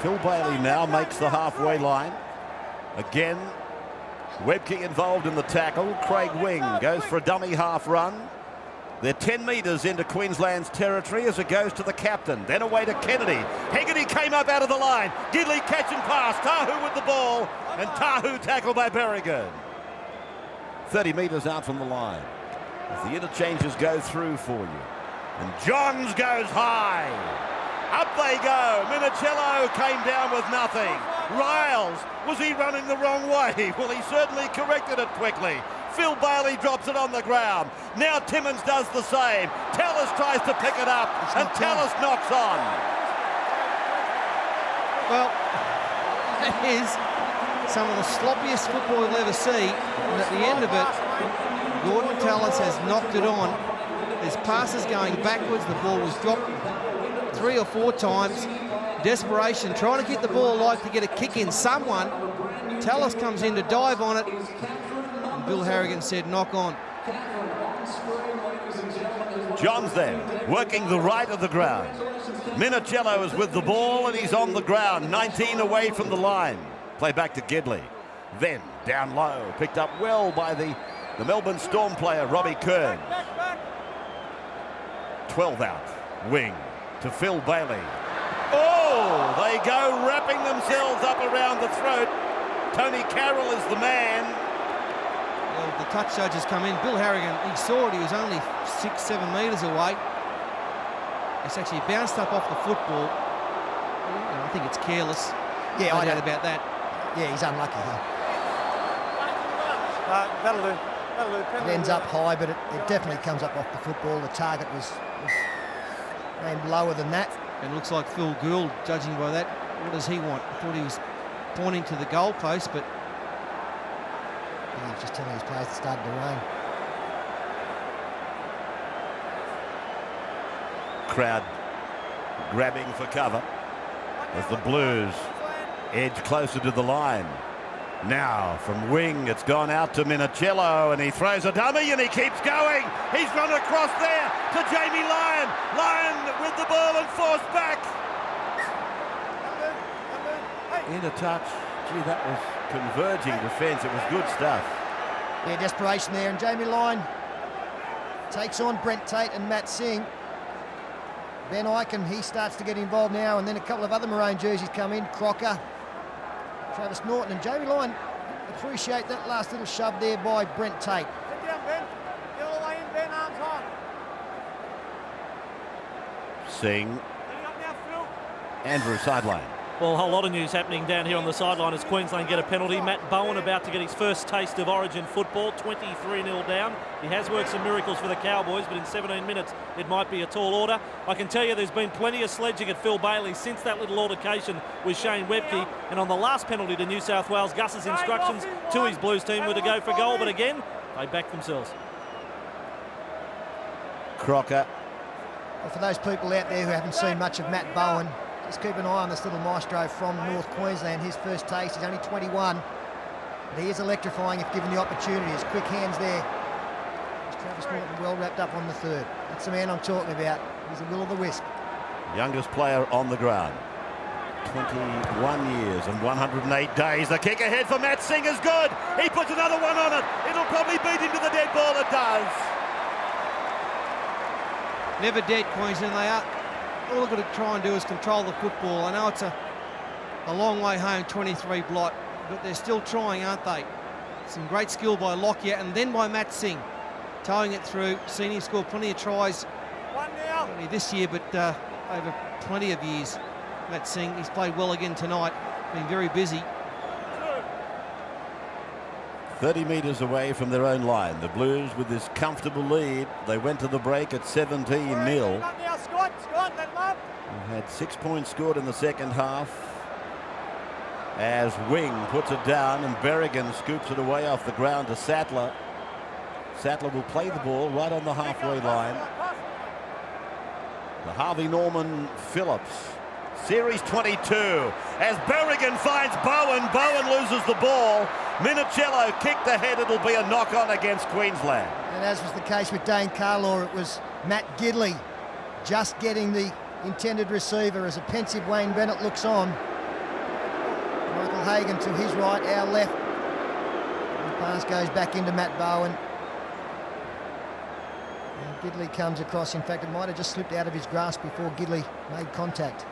Phil Bailey now makes the halfway line. Again, Webke involved in the tackle. Craig Wing goes for a dummy half run. They're 10 metres into Queensland's territory as it goes to the captain. Then away to Kennedy. Hegarty came up out of the line. Gidley catch and pass. Tahu with the ball. And Tahu tackled by Berrigan. 30 metres out from the line. As the interchanges go through for you. And Johns goes high. Up they go. Minicello came down with nothing. Riles, was he running the wrong way? Well, he certainly corrected it quickly. Phil Bailey drops it on the ground. Now Timmins does the same. Tallis tries to pick it up, and Tallis knocks on. Well, that is some of the sloppiest football you'll ever see. And at the end of it, Gordon Tallis has knocked it on. There's passes going backwards. The ball was dropped 3 or 4 times. Desperation, trying to get the ball alive to get a kick in. Someone, Tallis comes in to dive on it. And Bill Harrigan said, knock on. John's there, working the right of the ground. Minicello is with the ball and he's on the ground, 19 away from the line. Play back to Gidley. Then down low, picked up well by the Melbourne Storm player, Robbie Kearns. 12 out, wing to Phil Bailey. Oh, they go wrapping themselves up around the throat. Tony Carroll is the man. Well, the touch judges come in. Bill Harrigan, he saw it. He was only 6-7 metres away. It's actually bounced up off the football. I think it's careless. Yeah, no I doubt don't. about that. Yeah, he's unlucky here. That'll do. That'll do. It ends up high, but it definitely comes up off the football. The target was aimed lower than that. And looks like Phil Gould, judging by that, what does he want? I thought he was pointing to the goalpost, but Yeah, he's just telling his players it started to rain. Crowd grabbing for cover as the Blues edge closer to the line. Now from wing it's gone out to Minicello and he throws a dummy and he keeps going. He's run across there to Jamie Lyon. Lyon with the ball and forced back. In a touch. Gee, that was converging defence. It was good stuff. Yeah, desperation there, and Jamie Lyon takes on Brent Tate and Matt Singh. Ben Eichen, he starts to get involved now, and then a couple of other maroon jerseys come in. Crocker, Travis Norton, and Jamie Lyon. Appreciate that last little shove there by Brent Tate. Get down, Ben. Get all the way in, Ben. Arms high. Singh. Getting up now, Phil. Andrew sideline. Well, a whole lot of news happening down here on the sideline as Queensland get a penalty. Matt Bowen about to get his first taste of Origin football, 23-0 down. He has worked some miracles for the Cowboys, but in 17 minutes it might be a tall order. I can tell you there's been plenty of sledging at Phil Bailey since that little altercation with Shane Webke. And on the last penalty to New South Wales, Gus's instructions to his Blues team were to go for goal, but again, they backed themselves. Crocker. Well, for those people out there who haven't seen much of Matt Bowen, just keep an eye on this little maestro from North Queensland. His first taste, he's only 21. But he is electrifying if given the opportunity. His quick hands there. There's Travis Norton well wrapped up on the third. That's the man I'm talking about. He's a will o' the wisp. Youngest player on the ground. 21 years and 108 days. The kick ahead for Matt Singh is good. He puts another one on it. It'll probably beat him to the dead ball. It does. never dead, Queensland. They are. All they've got to try and do is control the football. I know it's a long way home, 23 blot, but they're still trying, aren't they? Some great skill by Lockyer and then by Matt Singh, towing it through. Seen him score plenty of tries, not only this year, but over plenty of years. Matt Singh, he's played well again tonight, been very busy. 30 metres away from their own line. The Blues with this comfortable lead. They went to the break at 17-0. Had 6 points scored in the second half. As Wing puts it down and Berrigan scoops it away off the ground to Sattler. Sattler will play the ball right on the halfway line. The Harvey Norman Phillips. Series 22. As Berrigan finds Bowen. Bowen loses the ball. Minicello kicked ahead. It'll be a knock-on against Queensland. And as was the case with Dane Carlaw, it was Matt Gidley just getting the intended receiver as a pensive Wayne Bennett looks on. Michael Hagan to his right, our left. And the pass goes back into Matt Bowen. And Gidley comes across. In fact, it might have just slipped out of his grasp before Gidley made contact.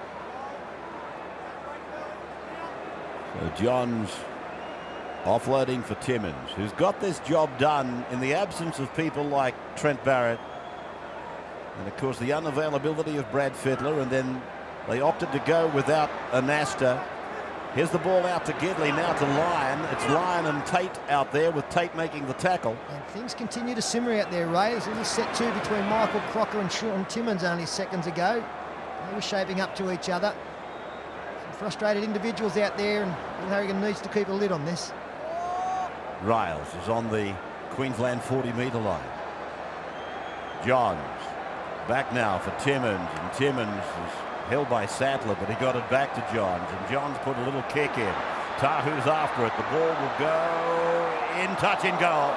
So Johns offloading for Timmins, who's got this job done in the absence of people like Trent Barrett. And of course the unavailability of Brad Fittler, and then they opted to go without Anasta. Here's the ball out to Gidley, now to Lyon. It's Lyon and Tate out there, with Tate making the tackle. And things continue to simmer out there, Ray. There's a little set two between Michael Crocker and Sean Timmins only seconds ago. They were shaping up to each other. Some frustrated individuals out there, and Bill Harrigan needs to keep a lid on this. Riles is on the Queensland 40-metre line. Johns back now for Timmins, and Timmins is held by Sattler, but he got it back to Johns, and Johns put a little kick in. Tahu's after it. The ball will go in, touch and goal.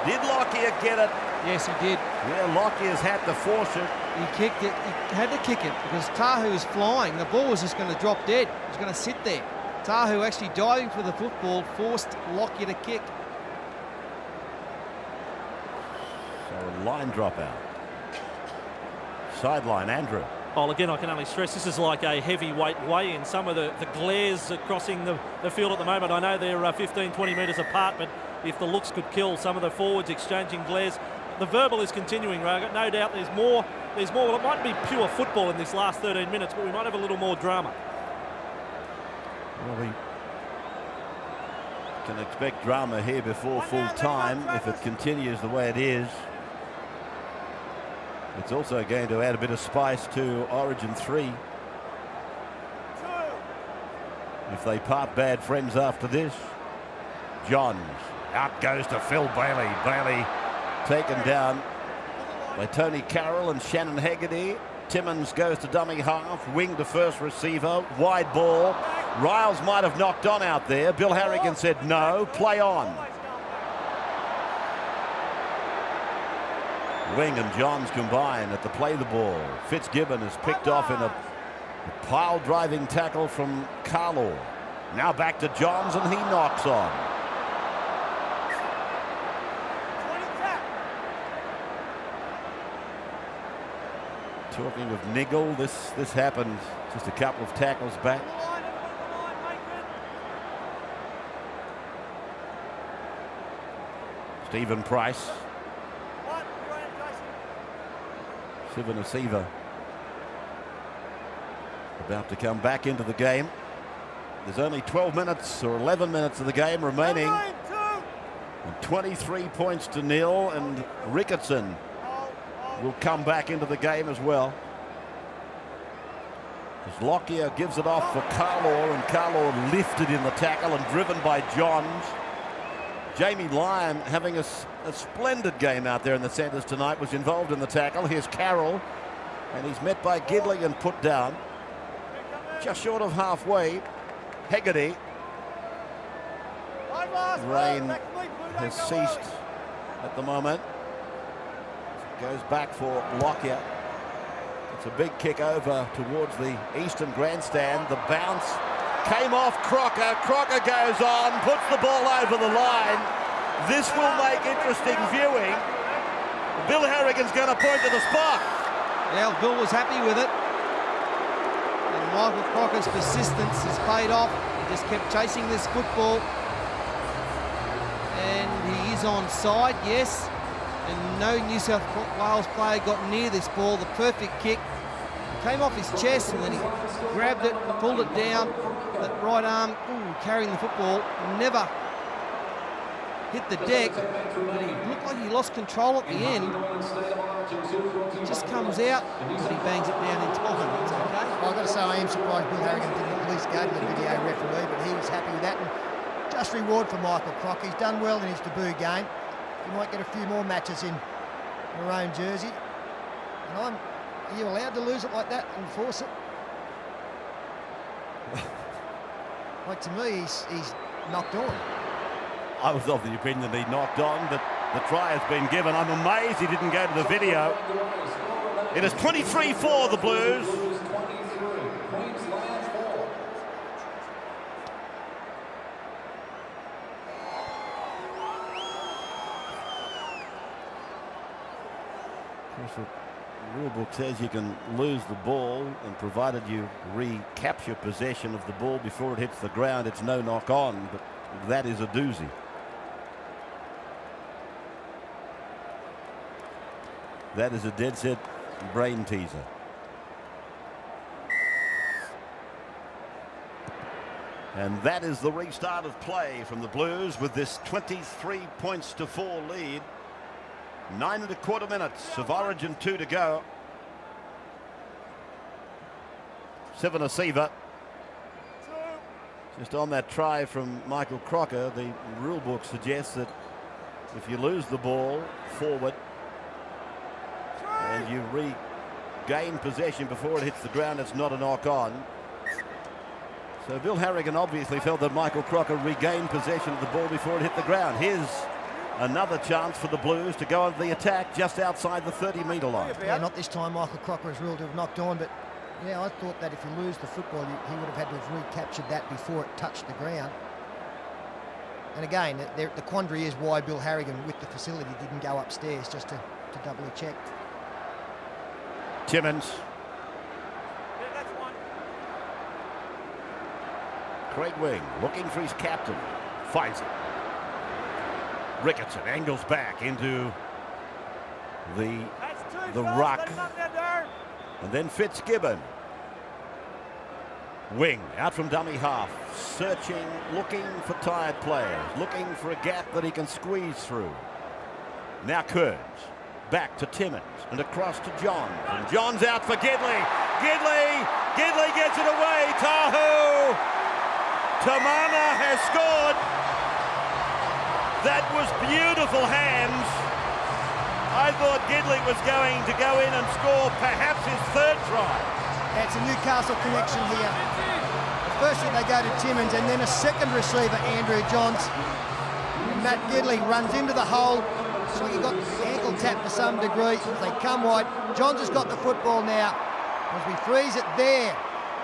Did Lockyer get it? Yes, he did. Yeah, Lockyer's had to force it. He kicked it. He had to kick it because Tahu was flying. The ball was just going to drop dead. It was going to sit there. Tahu actually diving for the football forced Lockyer to kick. So line drop out. Sideline, Andrew. Well, again, I can only stress this is like a heavyweight weigh-in. Some of the glares crossing the field at the moment. I know they're 15, 20 metres apart, but if the looks could kill, some of the forwards exchanging glares. The verbal is continuing, Ray. I've got no doubt there's more. Well, it might be pure football in this last 13 minutes, but we might have a little more drama. Well, we can expect drama here before full time if it continues the way it is. It's also going to add a bit of spice to Origin 3. If they part bad friends after this. Johns. Out goes to Phil Bailey. Bailey taken down by Tony Carroll and Shannon Haggerty. Timmins goes to dummy half. Wing to first receiver. Wide ball. Riles might have knocked on out there. Bill Harrigan said no. Play on. Wing and Johns combine at the play the ball. Fitzgibbon is picked off in a pile driving tackle from Carlaw. Now back to Johns, and he knocks on. Talking of niggle, this happened just a couple of tackles back. Stephen Price. Sivanasiva about to come back into the game. There's only 12 minutes or 11 minutes of the game remaining. And 23 points to nil, and Ricketson will come back into the game as well. As Lockyer gives it off for Carlaw, and Carlaw lifted in the tackle and driven by Johns. Jamie Lyon having a splendid game out there in the centres tonight, was involved in the tackle. Here's Carroll, and he's met by Gidley and put down. Just short of halfway, Haggerty. Rain has ceased at the moment. Goes back for Lockyer. It's a big kick over towards the eastern grandstand. The bounce came off Crocker. Crocker goes on, puts the ball over the line. This will make interesting viewing. Bill Harrigan's going to point to the spot. Yeah, Bill was happy with it. And Michael Crocker's persistence has paid off. He just kept chasing this football. And he is onside, yes. And no New South Wales player got near this ball. The perfect kick. Came off his chest, and then he grabbed it, pulled it down. That right arm, carrying the football, never hit the deck, but he looked like he lost control at the end. It just comes out, but he bangs it down in time. It's okay. Well, I've got to say, I am surprised Bill Harrigan didn't at least go to the video referee, but he was happy with that. And just reward for Michael Crocker. He's done well in his debut game. He might get a few more matches in maroon jersey. And are you allowed to lose it like that and force it? Like, to me, he's knocked on. I was of the opinion that he knocked on, but the try has been given. I'm amazed he didn't go to the video. It is 23-4, the Blues. Of course, the rule book says you can lose the ball, and provided you recapture possession of the ball before it hits the ground, it's no knock on, but that is a doozy. That is a dead set brain teaser. And that is the restart of play from the Blues with this 23 points to 4 lead. 9 1/4 minutes of Origin 2 to go. Sivana Siva. Just on that try from Michael Crocker, the rule book suggests that if you lose the ball forward and you regain possession before it hits the ground, it's not a knock on. So Bill Harrigan obviously felt that Michael Crocker regained possession of the ball before it hit the ground. Here's another chance for the Blues to go on the attack just outside the 30-metre line. Yeah, not this time Michael Crocker is ruled to have knocked on, but yeah, I thought that if you lose the football, he would have had to have recaptured that before it touched the ground. And again, the quandary is why Bill Harrigan, with the facility, didn't go upstairs just to doubly check. Timmins. Craig Wing looking for his captain. Finds it. Ricketson angles back into the ruck. And then Fitzgibbon. Wing out from dummy half. Searching, looking for tired players. Looking for a gap that he can squeeze through. Now Kearns. Back to Timmins and across to Johns. And Johns out for Gidley. Gidley gets it away. Tahu. Tamana has scored. That was beautiful hands. I thought Gidley was going to go in and score perhaps his third try. It's a Newcastle connection here. Firstly, they go to Timmins, and then a second receiver, Andrew Johns. And Matt Gidley runs into the hole. So he got ankle tap to some degree. They come wide. Johns has got the football now. As we freeze it there,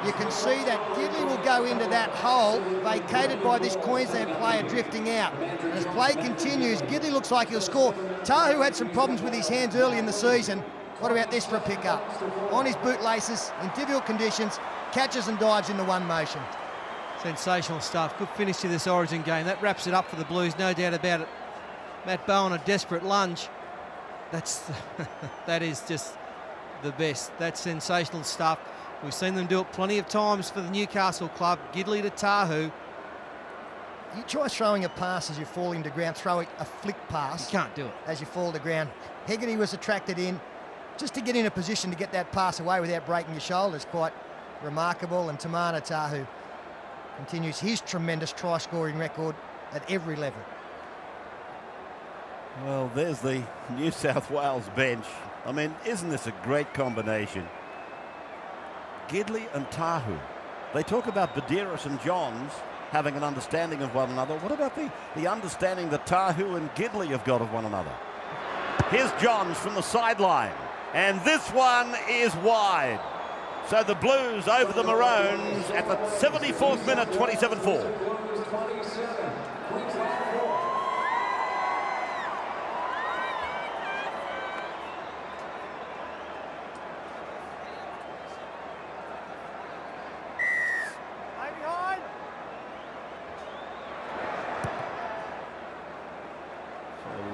you can see that Gidley will go into that hole, vacated by this Queensland player drifting out. And as play continues, Gidley looks like he'll score. Tahu had some problems with his hands early in the season. What about this for a pickup? On his bootlaces, in difficult conditions, catches and dives in the one motion. Sensational stuff. Good finish to this Origin game. That wraps it up for the Blues, no doubt about it. Matt Bowen, a desperate lunge. That is just the best. That's sensational stuff. We've seen them do it plenty of times for the Newcastle club. Gidley to Tahu. You try throwing a pass as you fall into ground, throwing a flick pass. You can't do it. As you fall to ground. Hegarty was attracted in just to get in a position to get that pass away without breaking your shoulders. Quite remarkable. And Tamana Tahu continues his tremendous try-scoring record at every level. Well, there's the New South Wales bench. I mean, isn't this a great combination? Gidley and Tahu. They talk about Badeiros and Johns having an understanding of one another. What about the understanding that Tahu and Gidley have got of one another? Here's Johns from the sideline. And this one is wide. So the Blues over the Maroons at the 74th minute, 27-4.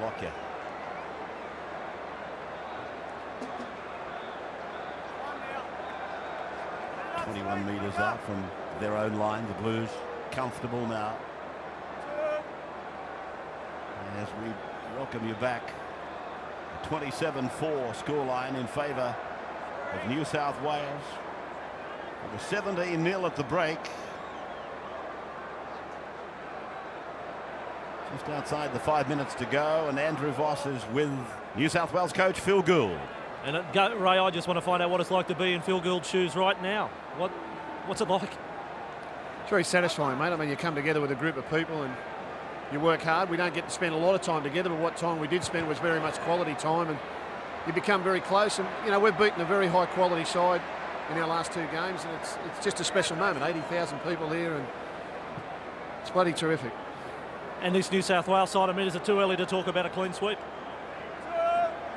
Lockyer. 21 metres out from their own line. The Blues comfortable now. As we welcome you back, a 27-4 scoreline in favour of New South Wales. It was 17-0 at the break. Just outside the 5 minutes to go, and Andrew Voss is with New South Wales coach Phil Gould. And Ray, I just want to find out what it's like to be in Phil Gould's shoes right now. What's it like? It's very satisfying, mate. I mean, you come together with a group of people and you work hard. We don't get to spend a lot of time together, but what time we did spend was very much quality time, and you become very close. And, you know, we've beaten a very high-quality side in our last 2 games, and it's just a special moment. 80,000 people here, and it's bloody terrific. And this New South Wales side, I mean, is it too early to talk about a clean sweep?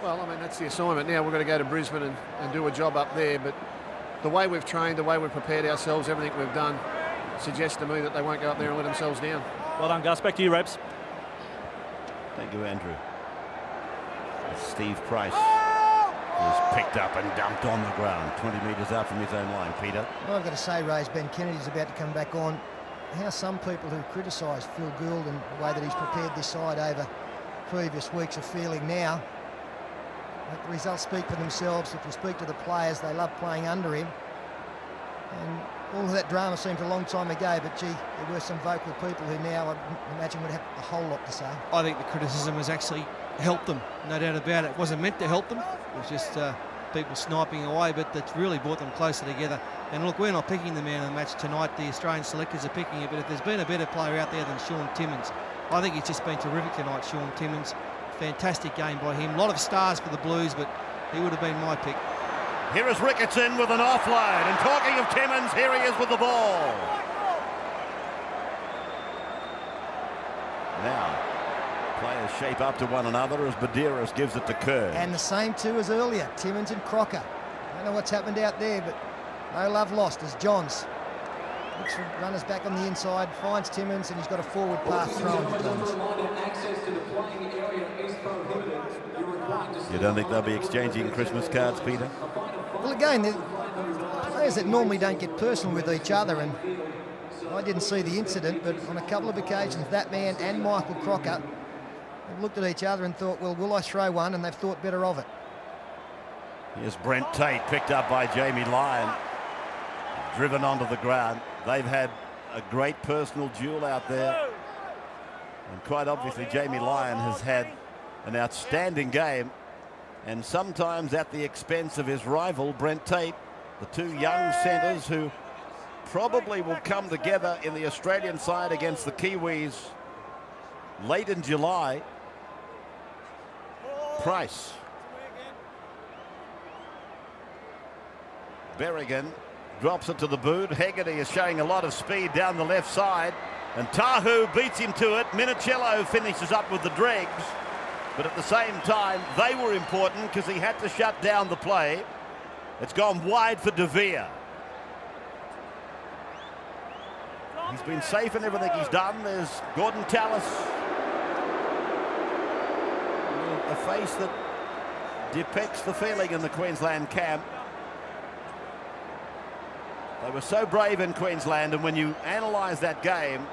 Well, I mean, that's the assignment. Now we're going to go to Brisbane and do a job up there, but the way we've trained, the way we've prepared ourselves, everything we've done suggests to me that they won't go up there and let themselves down. Well done, Gus. Back to you, Rebs. Thank you, Andrew. Steve Price was picked up and dumped on the ground, 20 metres out from his own line. Peter? Well, I've got to say, Ray's Ben Kennedy's about to come back on. how some people who criticise Phil Gould and the way that he's prepared this side over previous weeks are feeling now. Let the results speak for themselves. If you speak to the players, they love playing under him. And all of that drama seemed a long time ago, but gee, there were some vocal people who now, I imagine, would have a whole lot to say. I think the criticism has actually helped them, no doubt about it. It wasn't meant to help them. It was just people sniping away, but that's really brought them closer together. And look, we're not picking the man of the match tonight. The Australian selectors are picking it, but if there's been a better player out there than Sean Timmins, I think he's just been terrific tonight, Sean Timmins. Fantastic game by him. A lot of stars for the Blues, but he would have been my pick. Here is Ricketson with an offload. And talking of Timmins, here he is with the ball. Now, players shape up to one another as Medeiros gives it to Kerr. And the same too as earlier, Timmins and Crocker. I don't know what's happened out there, but no love lost as Johns looks for runners back on the inside, finds Timmins, and he's got a forward pass thrown to Johns. You don't think they'll be exchanging Christmas cards, Peter? Well, again, the players that normally don't get personal with each other, and I didn't see the incident, but on a couple of occasions, that man and Michael Crocker have looked at each other and thought, well, will I throw one? And they've thought better of it. Here's Brent Tate, picked up by Jamie Lyon, driven onto the ground. They've had a great personal duel out there. And quite obviously, Jamie Lyon has had an outstanding game, and sometimes at the expense of his rival, Brent Tate, the two young centres who probably will come together in the Australian side against the Kiwis late in July. Price. Berrigan drops it to the boot. Hegarty is showing a lot of speed down the left side, and Tahu beats him to it. Minicello finishes up with the dregs, but at the same time, they were important because he had to shut down the play. It's gone wide for De Vere. He's been safe in everything he's done. There's Gordon Tallis. A face that depicts the feeling in the Queensland camp. They were so brave in Queensland, and when you analyse that game,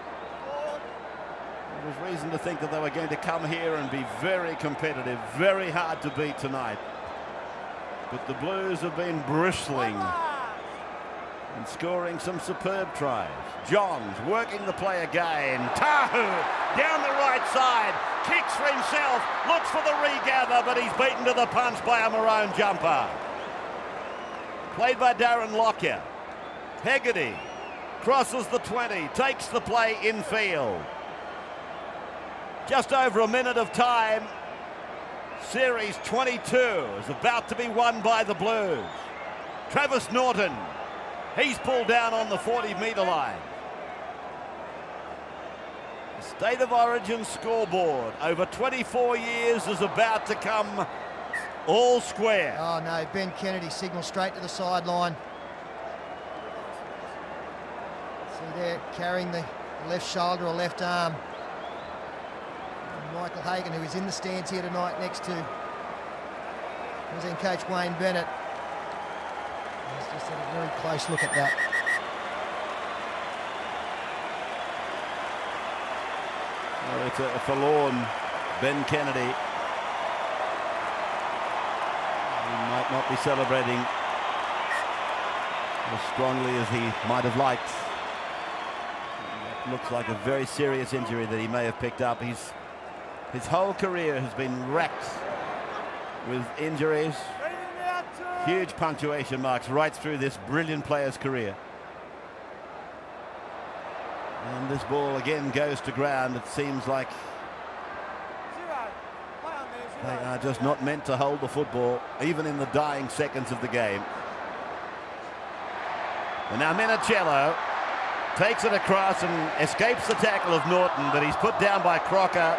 there was reason to think that they were going to come here and be very competitive, very hard to beat tonight. But the Blues have been bristling and scoring some superb tries. Johns working the play again. Tahu down the right side, kicks for himself, looks for the regather, but he's beaten to the punch by a Maroon jumper. Played by Darren Lockyer. Hegarty crosses the 20, takes the play infield. Just over a minute of time. Series 22 is about to be won by the Blues. Travis Norton, he's pulled down on the 40-metre line. The State of Origin scoreboard over 24 years is about to come all square. Oh no, Ben Kennedy signals straight to the sideline. See there, carrying the left shoulder or left arm. And Michael Hagan, who is in the stands here tonight next to Queensland coach Wayne Bennett. He's just had a very close look at that. Well, it's a forlorn Ben Kennedy. He might not be celebrating as strongly as he might have liked. It looks like a very serious injury that he may have picked up. His whole career has been wrecked with injuries. Huge punctuation marks right through this brilliant player's career. And this ball again goes to ground. It seems like they are just not meant to hold the football, even in the dying seconds of the game. And now Minicello takes it across and escapes the tackle of Norton, but he's put down by Crocker.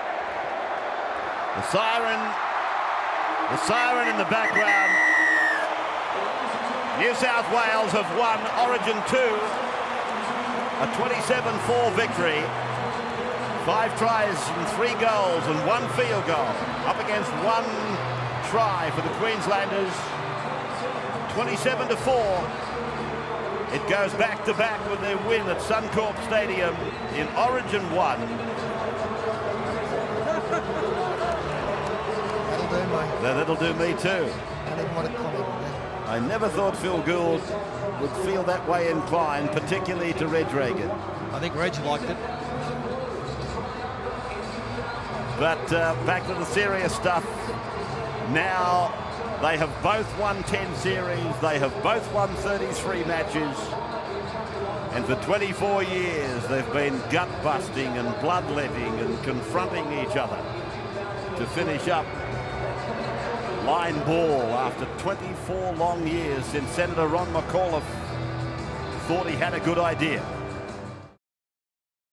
The siren in the background. New South Wales have won Origin 2, a 27-4 victory. 5 tries and 3 goals and 1 field goal, up against 1 try for the Queenslanders. 27-4. It goes back to back with their win at Suncorp Stadium in Origin 1. That'll do, mate. That'll do me too. I don't even want to comment on that. I never thought Phil Gould would feel that way inclined, particularly to Reg Reagan. I think Reg liked it. But back to the serious stuff. Now they have both won 10 series. They have both won 33 matches. And for 24 years, they've been gut-busting and bloodletting and confronting each other to finish up line ball after 24 long years since Senator Ron McAuliffe thought he had a good idea.